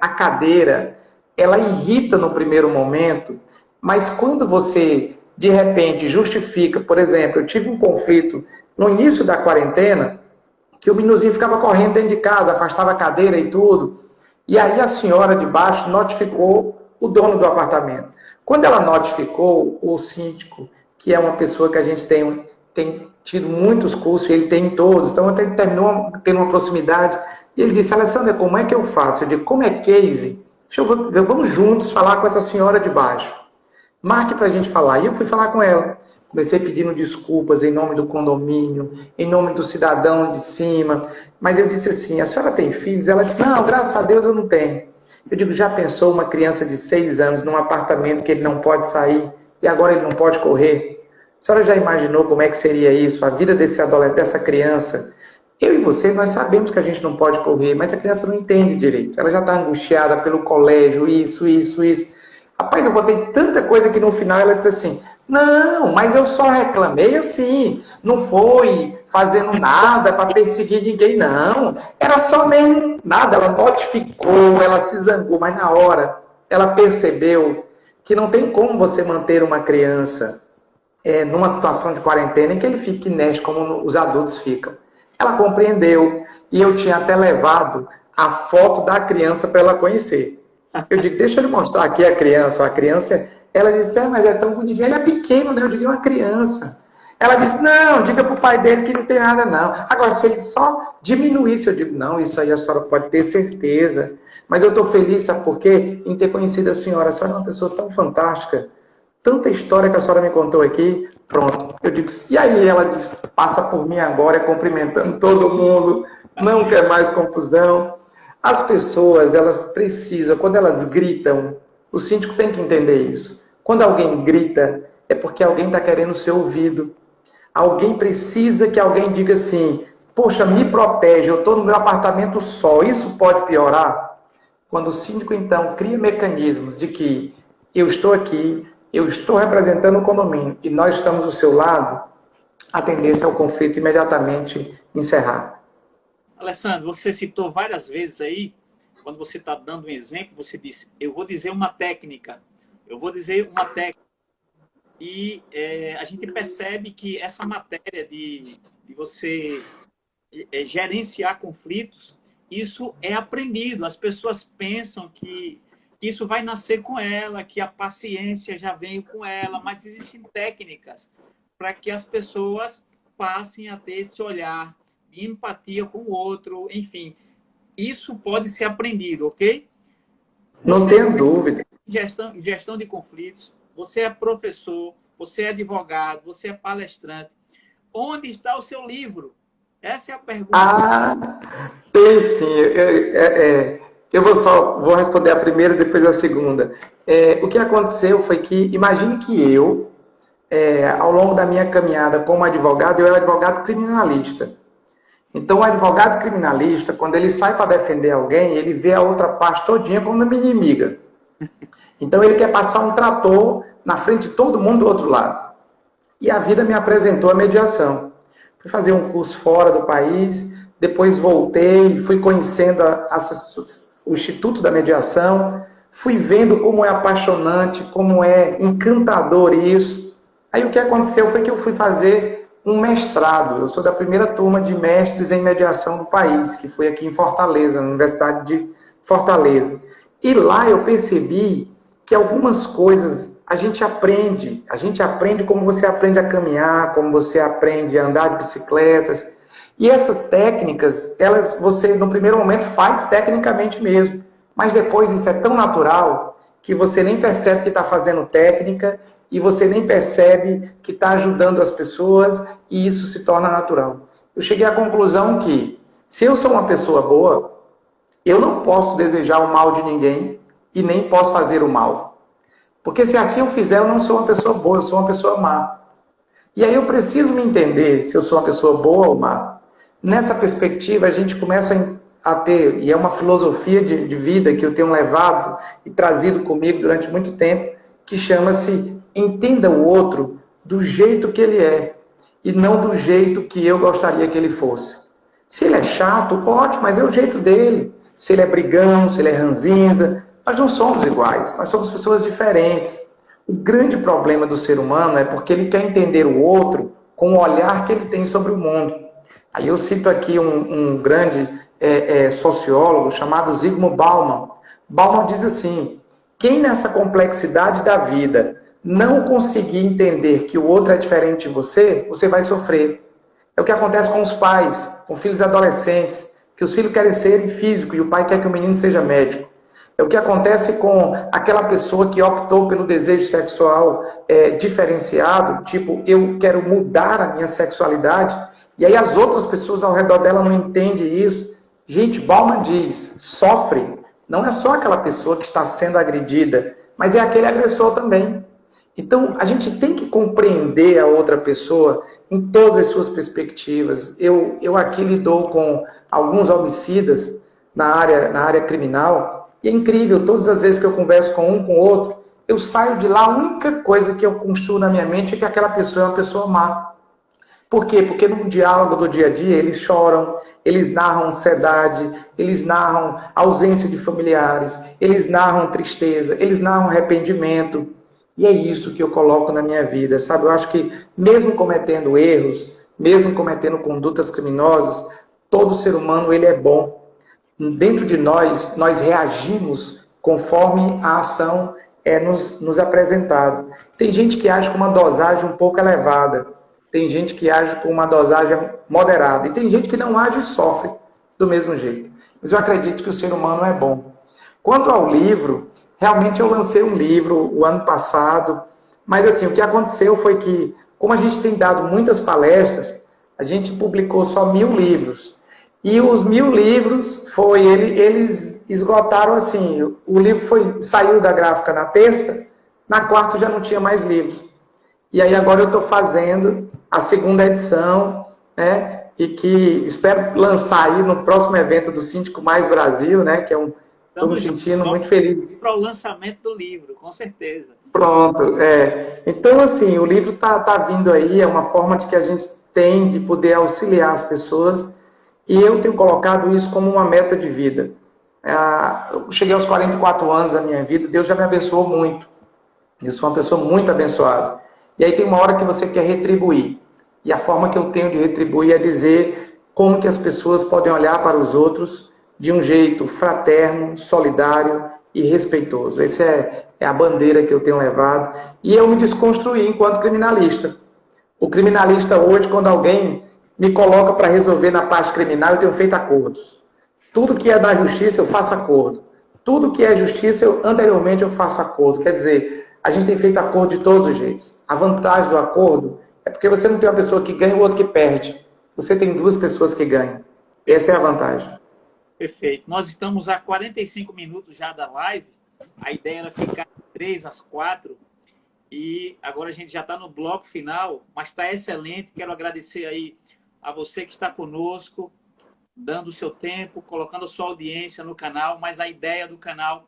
a cadeira, ela irrita no primeiro momento, mas quando você, de repente, justifica, por exemplo, eu tive um conflito no início da quarentena, que o meninozinho ficava correndo dentro de casa, afastava a cadeira e tudo, e aí a senhora de baixo notificou o dono do apartamento. Quando ela notificou o síndico, que é uma pessoa que a gente tem tido muitos cursos, ele tem em todos, então até terminou tendo uma proximidade, e ele disse, Alessandra, como é que eu faço? Eu digo, como é case? Vamos juntos falar com essa senhora de baixo. Marque para a gente falar. E eu fui falar com ela. Comecei pedindo desculpas em nome do condomínio, em nome do cidadão de cima. Mas eu disse assim, a senhora tem filhos? Ela disse, não, graças a Deus eu não tenho. Eu digo, já pensou uma criança de 6 anos num apartamento que ele não pode sair e agora ele não pode correr? A senhora já imaginou como é que seria isso? A vida dessa criança? Eu e você, nós sabemos que a gente não pode correr, mas a criança não entende direito. Ela já está angustiada pelo colégio, isso. Rapaz, eu botei tanta coisa que no final ela disse assim, não, mas eu só reclamei assim, não foi fazendo nada para perseguir ninguém, não. Era só mesmo nada, ela notificou, ela se zangou, mas na hora ela percebeu que não tem como você manter uma criança numa situação de quarentena em que ele fique inerte como os adultos ficam. Ela compreendeu e eu tinha até levado a foto da criança para ela conhecer. Eu digo, deixa eu lhe mostrar aqui a criança. A criança, ela disse, mas é tão bonitinho. Ele é pequeno, né? Eu digo, é uma criança. Ela disse, não, diga para o pai dele que não tem nada, não. Agora, se ele só diminuísse, eu digo, não, isso aí a senhora pode ter certeza. Mas eu estou feliz, sabe por quê? Em ter conhecido a senhora. A senhora é uma pessoa tão fantástica. Tanta história que a senhora me contou aqui. Pronto. Eu digo, e aí ela diz, passa por mim agora, cumprimentando todo mundo, não quer mais confusão. As pessoas, elas precisam, quando elas gritam, o síndico tem que entender isso. Quando alguém grita, é porque alguém está querendo ser ouvido. Alguém precisa que alguém diga assim, poxa, me protege, eu estou no meu apartamento só, isso pode piorar? Quando o síndico, então, cria mecanismos de que eu estou aqui, eu estou representando o condomínio e nós estamos do seu lado, a tendência é o conflito imediatamente encerrar. Alessandro, você citou várias vezes aí, quando você está dando um exemplo, você disse, eu vou dizer uma técnica, eu vou dizer uma técnica. E a gente percebe que essa matéria de você gerenciar conflitos, isso é aprendido. As pessoas pensam que isso vai nascer com ela, que a paciência já veio com ela, mas existem técnicas para que as pessoas passem a ter esse olhar de empatia com o outro, enfim. Isso pode ser aprendido, ok? Não tenho dúvida. Gestão de conflitos, você é professor, você é advogado, você é palestrante. Onde está o seu livro? Essa é a pergunta. Ah, tem sim. Eu vou responder a primeira e depois a segunda. O que aconteceu foi que, imagine que eu, ao longo da minha caminhada como advogado, eu era advogado criminalista. Então, o advogado criminalista, quando ele sai para defender alguém, ele vê a outra parte todinha como uma inimiga. Então, ele quer passar um trator na frente de todo mundo do outro lado. E a vida me apresentou a mediação. Fui fazer um curso fora do país, depois voltei, fui conhecendo o Instituto da Mediação, fui vendo como é apaixonante, como é encantador isso. Aí o que aconteceu foi que eu fui fazer um mestrado. Eu sou da primeira turma de mestres em mediação do país, que foi aqui em Fortaleza, na Universidade de Fortaleza. E lá eu percebi que algumas coisas a gente aprende como você aprende a caminhar, como você aprende a andar de bicicletas. E essas técnicas, você no primeiro momento faz tecnicamente mesmo, mas depois isso é tão natural que você nem percebe que está fazendo técnica e você nem percebe que está ajudando as pessoas e isso se torna natural. Eu cheguei à conclusão que, se eu sou uma pessoa boa, eu não posso desejar o mal de ninguém e nem posso fazer o mal. Porque se assim eu fizer, eu não sou uma pessoa boa, eu sou uma pessoa má. E aí eu preciso me entender se eu sou uma pessoa boa ou má. Nessa perspectiva, a gente começa a ter, e é uma filosofia de vida que eu tenho levado e trazido comigo durante muito tempo, que chama-se entenda o outro do jeito que ele é, e não do jeito que eu gostaria que ele fosse. Se ele é chato, ótimo, mas é o jeito dele. Se ele é brigão, se ele é ranzinza, nós não somos iguais, nós somos pessoas diferentes. O grande problema do ser humano é porque ele quer entender o outro com o olhar que ele tem sobre o mundo. Aí eu cito aqui um grande sociólogo chamado Zygmunt Bauman. Bauman diz assim, quem nessa complexidade da vida não conseguir entender que o outro é diferente de você, você vai sofrer. É o que acontece com os pais, com filhos adolescentes, que os filhos querem ser físico e o pai quer que o menino seja médico. É o que acontece com aquela pessoa que optou pelo desejo sexual diferenciado, tipo, eu quero mudar a minha sexualidade, e aí as outras pessoas ao redor dela não entendem isso. Gente, Bauman diz, sofre, não é só aquela pessoa que está sendo agredida, mas é aquele agressor também. Então, a gente tem que compreender a outra pessoa em todas as suas perspectivas. Eu aqui lido com alguns homicidas na área criminal, e é incrível, todas as vezes que eu converso com um, com o outro, eu saio de lá, a única coisa que eu construo na minha mente é que aquela pessoa é uma pessoa má. Por quê? Porque no diálogo do dia a dia, eles choram, eles narram ansiedade, eles narram ausência de familiares, eles narram tristeza, eles narram arrependimento. E é isso que eu coloco na minha vida, sabe? Eu acho que mesmo cometendo erros, mesmo cometendo condutas criminosas, todo ser humano ele é bom. Dentro de nós reagimos conforme a ação é nos apresentado. Tem gente que age com uma dosagem um pouco elevada. tem gente que age com uma dosagem moderada, e tem gente que não age e sofre do mesmo jeito. Mas eu acredito que o ser humano é bom. Quanto ao livro, realmente eu lancei um livro o ano passado, mas assim, o que aconteceu foi que, como a gente tem dado muitas palestras, a gente publicou só 1000 livros. E os 1000 livros, eles esgotaram assim, o livro saiu da gráfica na terça, na quarta já não tinha mais livros. E aí agora eu estou fazendo a segunda edição, né? E que espero lançar aí no próximo evento do Síndico Mais Brasil, né? Que estou me sentindo muito feliz. Para o lançamento do livro, com certeza. Pronto, Então, assim, o livro tá vindo aí, é uma forma de que a gente tem de poder auxiliar as pessoas, e eu tenho colocado isso como uma meta de vida. Eu cheguei aos 44 anos da minha vida, Deus já me abençoou muito. Eu sou uma pessoa muito abençoada. E aí tem uma hora que você quer retribuir. E a forma que eu tenho de retribuir é dizer como que as pessoas podem olhar para os outros de um jeito fraterno, solidário e respeitoso. Essa é a bandeira que eu tenho levado. E eu me desconstruí enquanto criminalista. O criminalista hoje, quando alguém me coloca para resolver na parte criminal, eu tenho feito acordos. Tudo que é da justiça, eu faço acordo. Tudo que é justiça, anteriormente eu faço acordo. Quer dizer, a gente tem feito acordo de todos os jeitos. A vantagem do acordo é porque você não tem uma pessoa que ganha e o outro que perde. Você tem duas pessoas que ganham. Essa é a vantagem. Perfeito. Nós estamos a 45 minutos já da live. A ideia era ficar de 3 às 4. E agora a gente já está no bloco final, mas está excelente. Quero agradecer aí a você que está conosco, dando o seu tempo, colocando a sua audiência no canal. Mas a ideia do canal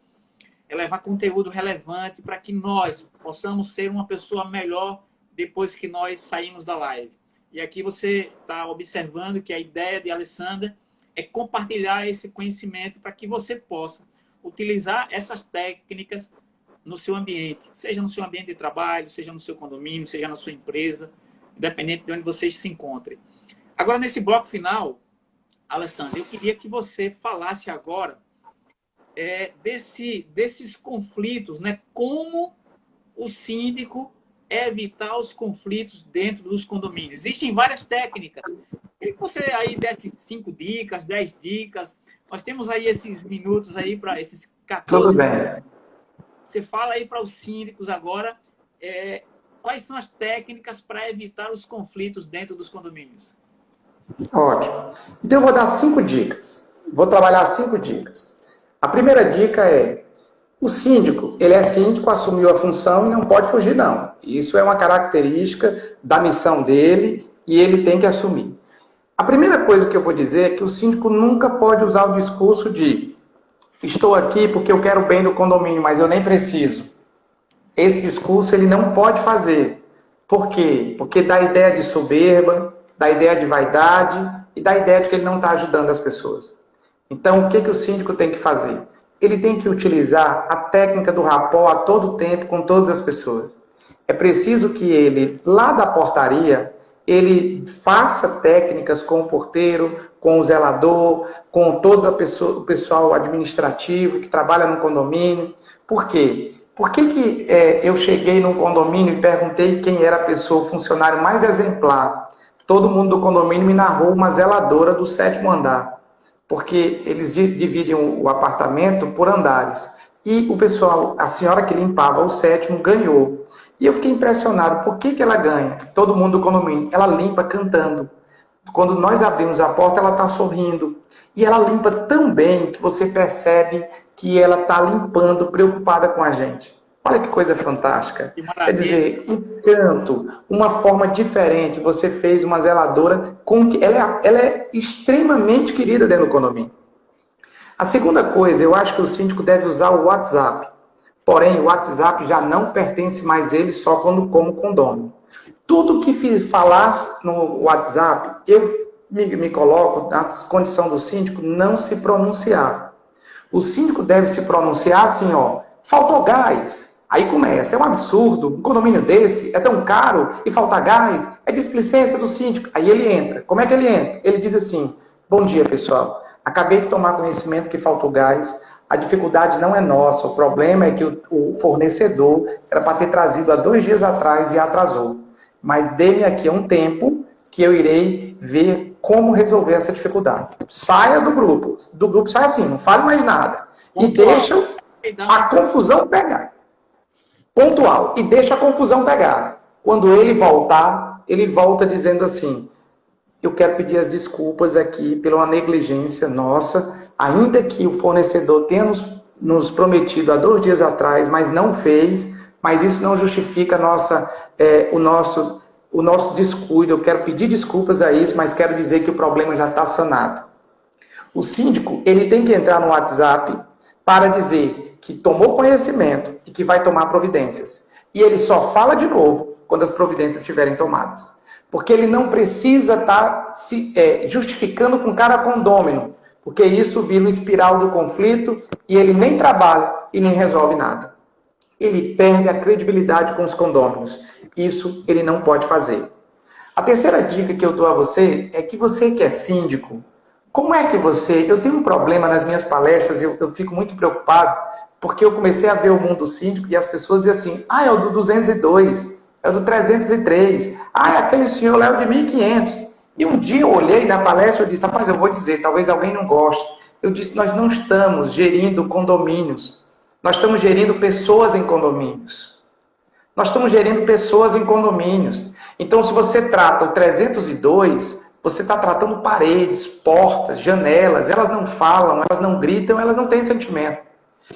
é levar conteúdo relevante para que nós possamos ser uma pessoa melhor depois que nós saímos da live. E aqui você está observando que a ideia de Alessandra é compartilhar esse conhecimento para que você possa utilizar essas técnicas no seu ambiente, seja no seu ambiente de trabalho, seja no seu condomínio, seja na sua empresa, independente de onde você se encontre. Agora, nesse bloco final, Alessandra, eu queria que você falasse agora desses conflitos, né? Como o síndico evitar os conflitos dentro dos condomínios. Existem várias técnicas. Queria que você aí desse 5 dicas, 10 dicas. Nós temos aí esses minutos aí para esses 14 Tudo bem. minutos. Você fala aí para os síndicos agora quais são as técnicas para evitar os conflitos dentro dos condomínios. Ótimo. Então eu vou dar 5 dicas. Vou trabalhar 5 dicas. A primeira dica é: o síndico, ele é síndico, assumiu a função e não pode fugir, não. Isso é uma característica da missão dele e ele tem que assumir. A primeira coisa que eu vou dizer é que o síndico nunca pode usar o discurso de estou aqui porque eu quero o bem do condomínio, mas eu nem preciso. Esse discurso ele não pode fazer. Por quê? Porque dá ideia de soberba, dá ideia de vaidade e dá ideia de que ele não está ajudando as pessoas. Então, o que o síndico tem que fazer? Ele tem que utilizar a técnica do rapport a todo tempo com todas as pessoas. É preciso que ele, lá da portaria, ele faça técnicas com o porteiro, com o zelador, com todo o pessoal administrativo que trabalha no condomínio. Por quê? Por que eu cheguei num condomínio e perguntei quem era a pessoa, o funcionário mais exemplar? Todo mundo do condomínio me narrou uma zeladora do 7º andar. Porque eles dividem o apartamento por andares. E o pessoal, a senhora que limpava o 7º ganhou. E eu fiquei impressionado. Por que ela ganha? Todo mundo do condomínio. Ela limpa cantando. Quando nós abrimos a porta, ela está sorrindo. E ela limpa tão bem que você percebe que ela está limpando, preocupada com a gente. Olha que coisa fantástica. Quer dizer, um canto, uma forma diferente. Você fez uma zeladora com que ela é extremamente querida dentro do condomínio. A segunda coisa, eu acho que o síndico deve usar o WhatsApp. Porém, o WhatsApp já não pertence mais a ele só como condômino. Tudo que falar no WhatsApp, eu me coloco na condição do síndico não se pronunciar. O síndico deve se pronunciar assim, ó, faltou gás. Aí começa, é um absurdo, um condomínio desse é tão caro e falta gás, é displicência do síndico. Aí ele entra. Como é que ele entra? Ele diz assim: bom dia, pessoal, acabei de tomar conhecimento que faltou gás, a dificuldade não é nossa, o problema é que o fornecedor era para ter trazido há 2 dias atrás e atrasou. mas dê-me aqui um tempo que eu irei ver como resolver essa dificuldade. Saia do grupo sai assim, não fale mais nada. E deixa a confusão pegar. Pontual. E deixa a confusão pegar. Quando ele voltar, ele volta dizendo assim: eu quero pedir as desculpas aqui pela uma negligência nossa, ainda que o fornecedor tenha nos prometido há 2 dias atrás, mas não fez, mas isso não justifica o nosso descuido. Eu quero pedir desculpas a isso, mas quero dizer que o problema já está sanado. O síndico, ele tem que entrar no WhatsApp para dizer que tomou conhecimento e que vai tomar providências. E ele só fala de novo quando as providências estiverem tomadas. Porque ele não precisa estar se justificando com cara condômino, porque isso vira uma espiral do conflito e ele nem trabalha e nem resolve nada. Ele perde a credibilidade com os condôminos. Isso ele não pode fazer. A terceira dica que eu dou a você é que você que é síndico, como é que eu tenho um problema nas minhas palestras, eu fico muito preocupado, porque eu comecei a ver o mundo síndico e as pessoas dizem assim: é o do 202, é o do 303, é aquele senhor lá é o de 1500. E um dia eu olhei na palestra e disse: rapaz, eu vou dizer, talvez alguém não goste. Eu disse: nós não estamos gerindo condomínios, nós estamos gerindo pessoas em condomínios. Nós estamos gerindo pessoas em condomínios. Então, se você trata o 302, você está tratando paredes, portas, janelas. Elas não falam, elas não gritam, elas não têm sentimento.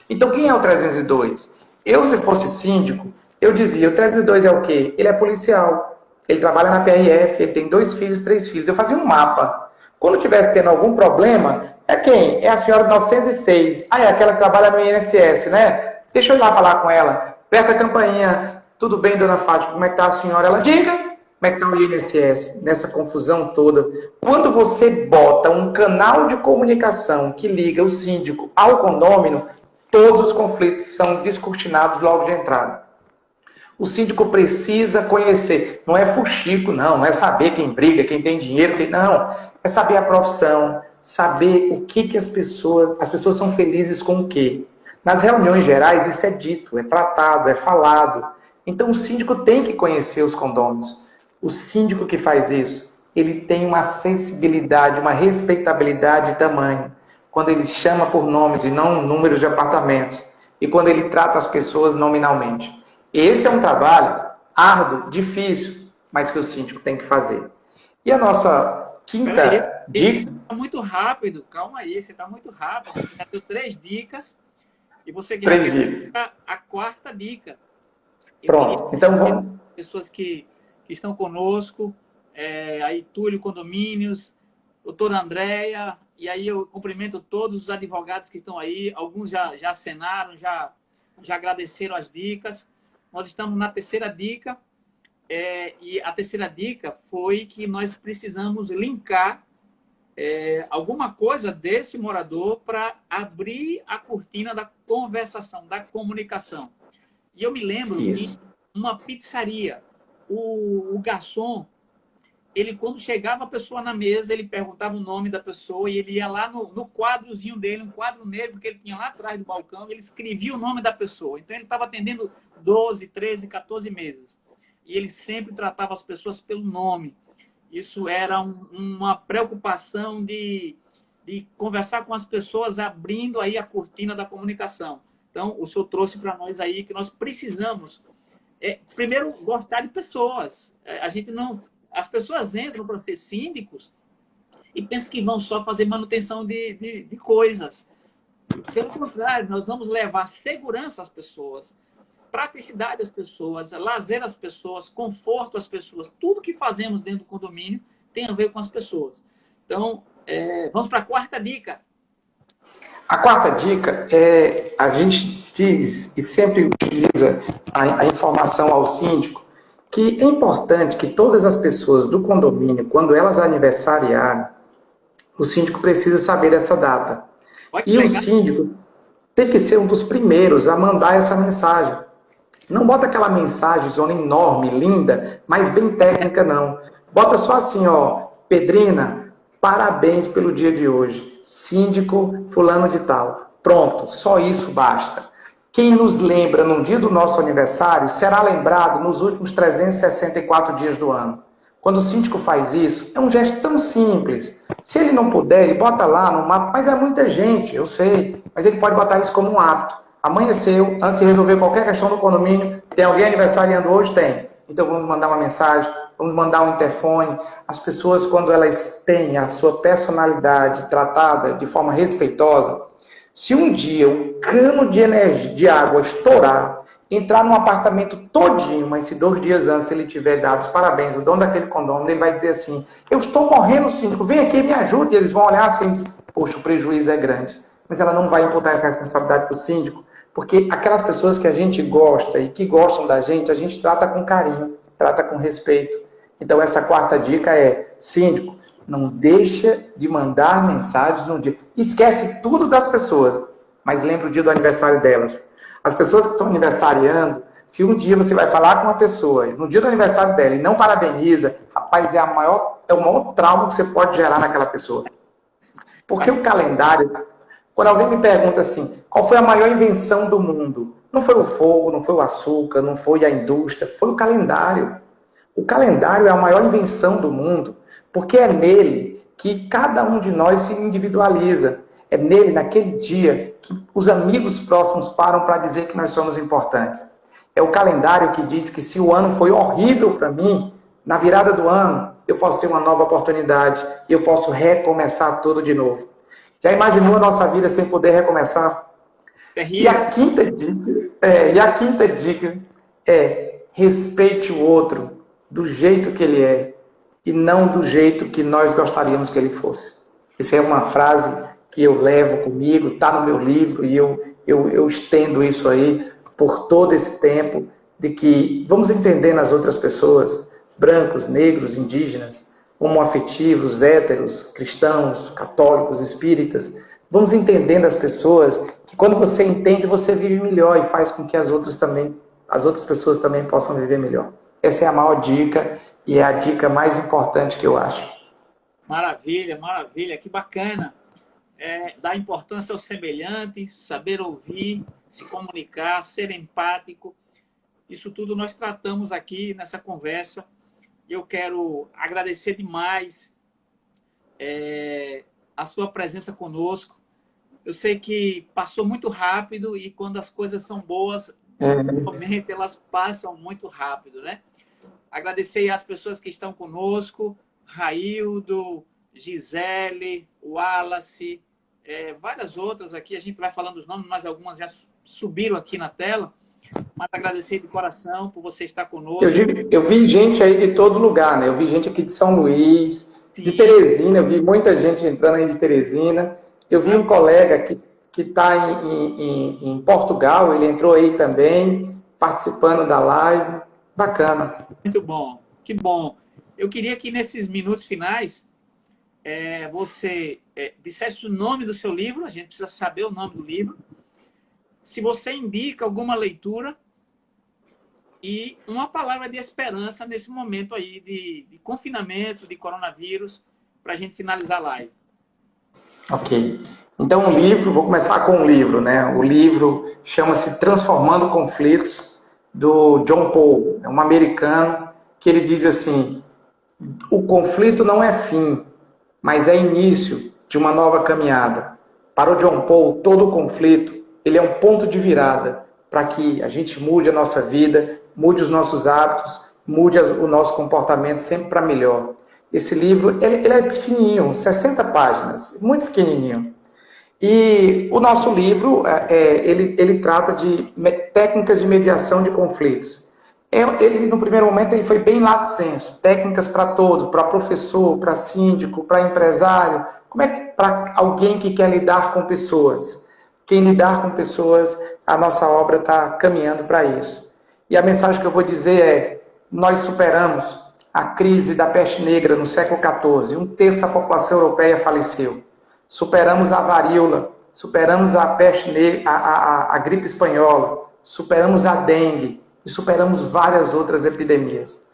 Então, quem é o 302? Eu, se fosse síndico, eu dizia: o 302 é o quê? Ele é policial. Ele trabalha na PRF, ele tem 2 filhos, 3 filhos. Eu fazia um mapa. Quando tivesse tendo algum problema, é quem? É a senhora de 906. É aquela que trabalha no INSS, né? Deixa eu ir lá falar com ela. Aperta a campainha. Tudo bem, dona Fátima? Como é que está a senhora? Ela: diga. Como é que está o INSS? Nessa confusão toda. Quando você bota um canal de comunicação que liga o síndico ao condômino, todos os conflitos são descortinados logo de entrada. O síndico precisa conhecer. Não é fuxico, não é saber quem briga, quem tem dinheiro, não. É saber a profissão, saber o que as pessoas são felizes com o quê. Nas reuniões gerais, isso é dito, é tratado, é falado. Então, o síndico tem que conhecer os condôminos. O síndico que faz isso, ele tem uma sensibilidade, uma respeitabilidade de tamanho. Quando ele chama por nomes e não números de apartamentos. E quando ele trata as pessoas nominalmente. Esse é um trabalho árduo, difícil, mas que o síndico tem que fazer. E a nossa quinta dica... Você está muito rápido, calma aí, você está muito rápido. Você já deu 3 dicas e você quer a 4ª dica. Pronto, então vamos... Pessoas que estão conosco, aí Túlio Condomínios, doutora Andréia, e aí eu cumprimento todos os advogados que estão aí, alguns já assinaram, já agradeceram as dicas. Nós estamos na 3ª dica, e a 3ª dica foi que nós precisamos linkar alguma coisa desse morador para abrir a cortina da conversação, da comunicação. E eu me lembro que uma pizzaria, o garçom, ele quando chegava a pessoa na mesa, ele perguntava o nome da pessoa e ele ia lá no quadrozinho dele, um quadro negro que ele tinha lá atrás do balcão, ele escrevia o nome da pessoa. Então ele estava atendendo 12, 13, 14 mesas. E ele sempre tratava as pessoas pelo nome. Isso era uma preocupação de conversar com as pessoas, abrindo aí a cortina da comunicação. Então, o senhor trouxe para nós aí que nós precisamos, primeiro, gostar de pessoas. As pessoas entram para ser síndicos e pensam que vão só fazer manutenção de coisas. Pelo contrário, nós vamos levar segurança às pessoas, praticidade às pessoas, lazer às pessoas, conforto às pessoas. Tudo que fazemos dentro do condomínio tem a ver com as pessoas. Então, vamos para a 4ª dica. A 4ª dica a gente diz e sempre utiliza a informação ao síndico que é importante que todas as pessoas do condomínio, quando elas aniversariarem, o síndico precisa saber essa data. E o síndico tem que ser um dos primeiros a mandar essa mensagem. Não bota aquela mensagem, zona enorme, linda, mas bem técnica, não. Bota só assim, ó: Pedrina, parabéns pelo dia de hoje. Síndico fulano de tal. Pronto, só isso basta. Quem nos lembra no dia do nosso aniversário será lembrado nos últimos 364 dias do ano. Quando o síndico faz isso, é um gesto tão simples. Se ele não puder, ele bota lá no mapa, mas é muita gente, eu sei, mas ele pode botar isso como um hábito. Amanheceu, antes de resolver qualquer questão do condomínio, tem alguém aniversariando hoje? Tem. Então vamos mandar uma mensagem, vamos mandar um interfone. As pessoas, quando elas têm a sua personalidade tratada de forma respeitosa, se um dia o cano de energia, de água estourar, entrar num apartamento todinho, mas se 2 dias antes ele tiver dado os parabéns, o dono daquele condomínio, ele vai dizer assim, eu estou morrendo, síndico, vem aqui e me ajude. E eles vão olhar assim e dizer, poxa, o prejuízo é grande. Mas ela não vai imputar essa responsabilidade para o síndico, porque aquelas pessoas que a gente gosta e que gostam da gente, a gente trata com carinho, trata com respeito. Então essa quarta dica é, síndico, não deixa de mandar mensagens no dia. Esquece tudo das pessoas, mas lembra o dia do aniversário delas. As pessoas que estão aniversariando, se um dia você vai falar com uma pessoa, no dia do aniversário dela, e não parabeniza, rapaz, é o maior trauma que você pode gerar naquela pessoa. Porque o calendário, quando alguém me pergunta assim, qual foi a maior invenção do mundo? Não foi o fogo, não foi o açúcar, não foi a indústria, foi o calendário. O calendário é a maior invenção do mundo, porque é nele que cada um de nós se individualiza. É nele, naquele dia, que os amigos próximos param para dizer que nós somos importantes. É o calendário que diz que se o ano foi horrível para mim, na virada do ano, eu posso ter uma nova oportunidade, eu posso recomeçar tudo de novo. Já imaginou a nossa vida sem poder recomeçar? E a quinta dica é respeite o outro do jeito que ele é e não do jeito que nós gostaríamos que ele fosse. Essa é uma frase que eu levo comigo, está no meu livro e eu estendo isso aí por todo esse tempo, de que vamos entender nas outras pessoas, brancos, negros, indígenas, homoafetivos, héteros, cristãos, católicos, espíritas, vamos entendendo as pessoas, que quando você entende, você vive melhor e faz com que as outras pessoas também possam viver melhor. Essa é a maior dica e é a dica mais importante que eu acho. Maravilha, maravilha, que bacana. Dar importância ao semelhante, saber ouvir, se comunicar, ser empático. Isso tudo nós tratamos aqui nessa conversa. Eu quero agradecer demais a sua presença conosco. Eu sei que passou muito rápido e quando as coisas são boas, realmente elas passam muito rápido, né? Agradecer às pessoas que estão conosco, Raildo, Gisele, Wallace, várias outras aqui, a gente vai falando os nomes, mas algumas já subiram aqui na tela, mas agradecer de coração por você estar conosco. Eu vi gente aí de todo lugar, né? Eu vi gente aqui de São Luís, de Teresina, eu vi muita gente entrando aí de Teresina, eu vi um colega que está em Portugal, ele entrou aí também, participando da live, bacana. Muito bom, que bom. Eu queria que nesses minutos finais você dissesse o nome do seu livro, a gente precisa saber o nome do livro, se você indica alguma leitura e uma palavra de esperança nesse momento aí de confinamento, de coronavírus, para a gente finalizar a live. Ok. Então, o livro, vou começar com o livro, né? O livro chama-se Transformando Conflitos, do John Paul, é um americano, que ele diz assim, o conflito não é fim, mas é início de uma nova caminhada. Para o John Paul, todo conflito, ele é um ponto de virada para que a gente mude a nossa vida, mude os nossos hábitos, mude o nosso comportamento sempre para melhor. Esse livro, ele é pequenininho, 60 páginas, muito pequenininho. E o nosso livro, ele trata de técnicas de mediação de conflitos. Ele, no primeiro momento, ele foi bem lato sensu, técnicas para todos, para professor, para síndico, para empresário, como é que para alguém que quer lidar com pessoas. Quem lidar com pessoas, a nossa obra está caminhando para isso. E a mensagem que eu vou dizer é, nós superamos a crise da peste negra no século XIV, 1/3 da população europeia faleceu. Superamos a varíola, superamos a peste negra, a gripe espanhola, superamos a dengue e superamos várias outras epidemias.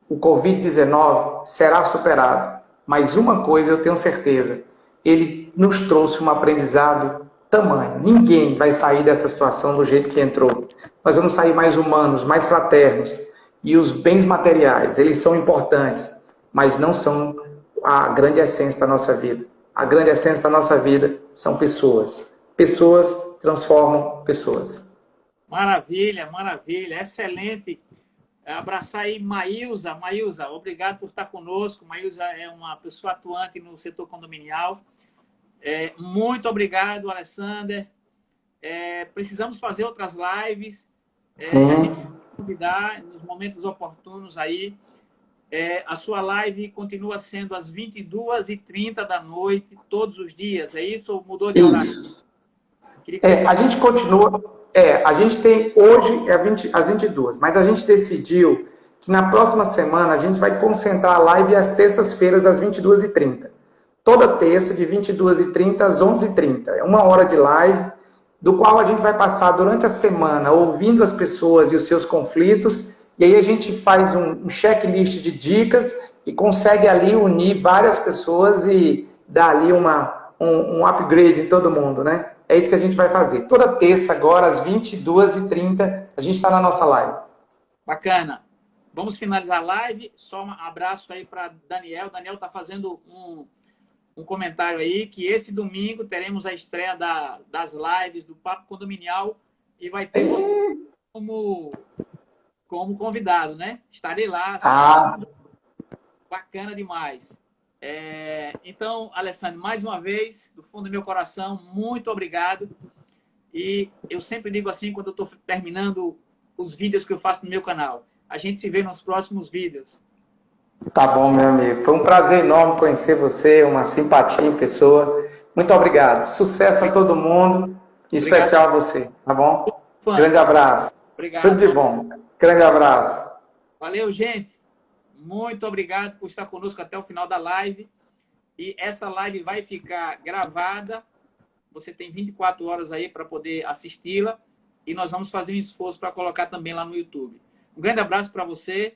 O Covid-19 será superado, mas uma coisa eu tenho certeza, ele nos trouxe um aprendizado tamanho. Ninguém vai sair dessa situação do jeito que entrou. Nós vamos sair mais humanos, mais fraternos. E os bens materiais, eles são importantes, mas não são a grande essência da nossa vida. A grande essência da nossa vida são pessoas. Pessoas transformam pessoas. Maravilha, maravilha, excelente. Abraçar aí Maílza. Maílza, obrigado por estar conosco. Maílza é uma pessoa atuante no setor condominial. Muito obrigado, Alessander. Precisamos fazer outras lives. A gente vai convidar nos momentos oportunos aí. A sua live continua sendo às 22h30 da noite, todos os dias, é isso ou mudou de horário? Isso. A gente continua. A gente tem hoje às 22, mas a gente decidiu que na próxima semana a gente vai concentrar a live às terças-feiras às 22h30. Toda terça, de 22h30 às 11h30. É 1 hora de live, do qual a gente vai passar durante a semana ouvindo as pessoas e os seus conflitos, e aí a gente faz um checklist de dicas e consegue ali unir várias pessoas e dar ali um upgrade em todo mundo, né? É isso que a gente vai fazer. Toda terça, agora, às 22h30, a gente está na nossa live. Bacana. Vamos finalizar a live. Só um abraço aí para Daniel. Daniel está fazendo um comentário aí, que esse domingo teremos a estreia das lives do Papo Condominial e vai ter você como convidado, né? Estarei lá. Bacana demais. Então, Alessandro, mais uma vez, do fundo do meu coração, muito obrigado. E eu sempre digo assim, quando eu estou terminando os vídeos que eu faço no meu canal, a gente se vê nos próximos vídeos. Tá bom, meu amigo. Foi um prazer enorme conhecer você, uma simpatia em pessoa. Muito obrigado. Sucesso a todo mundo, em especial a você, tá bom? Grande abraço. Obrigado. Tudo de bom. Grande abraço. Valeu, gente. Muito obrigado por estar conosco até o final da live. E essa live vai ficar gravada. Você tem 24 horas aí para poder assisti-la. E nós vamos fazer um esforço para colocar também lá no YouTube. Um grande abraço para você.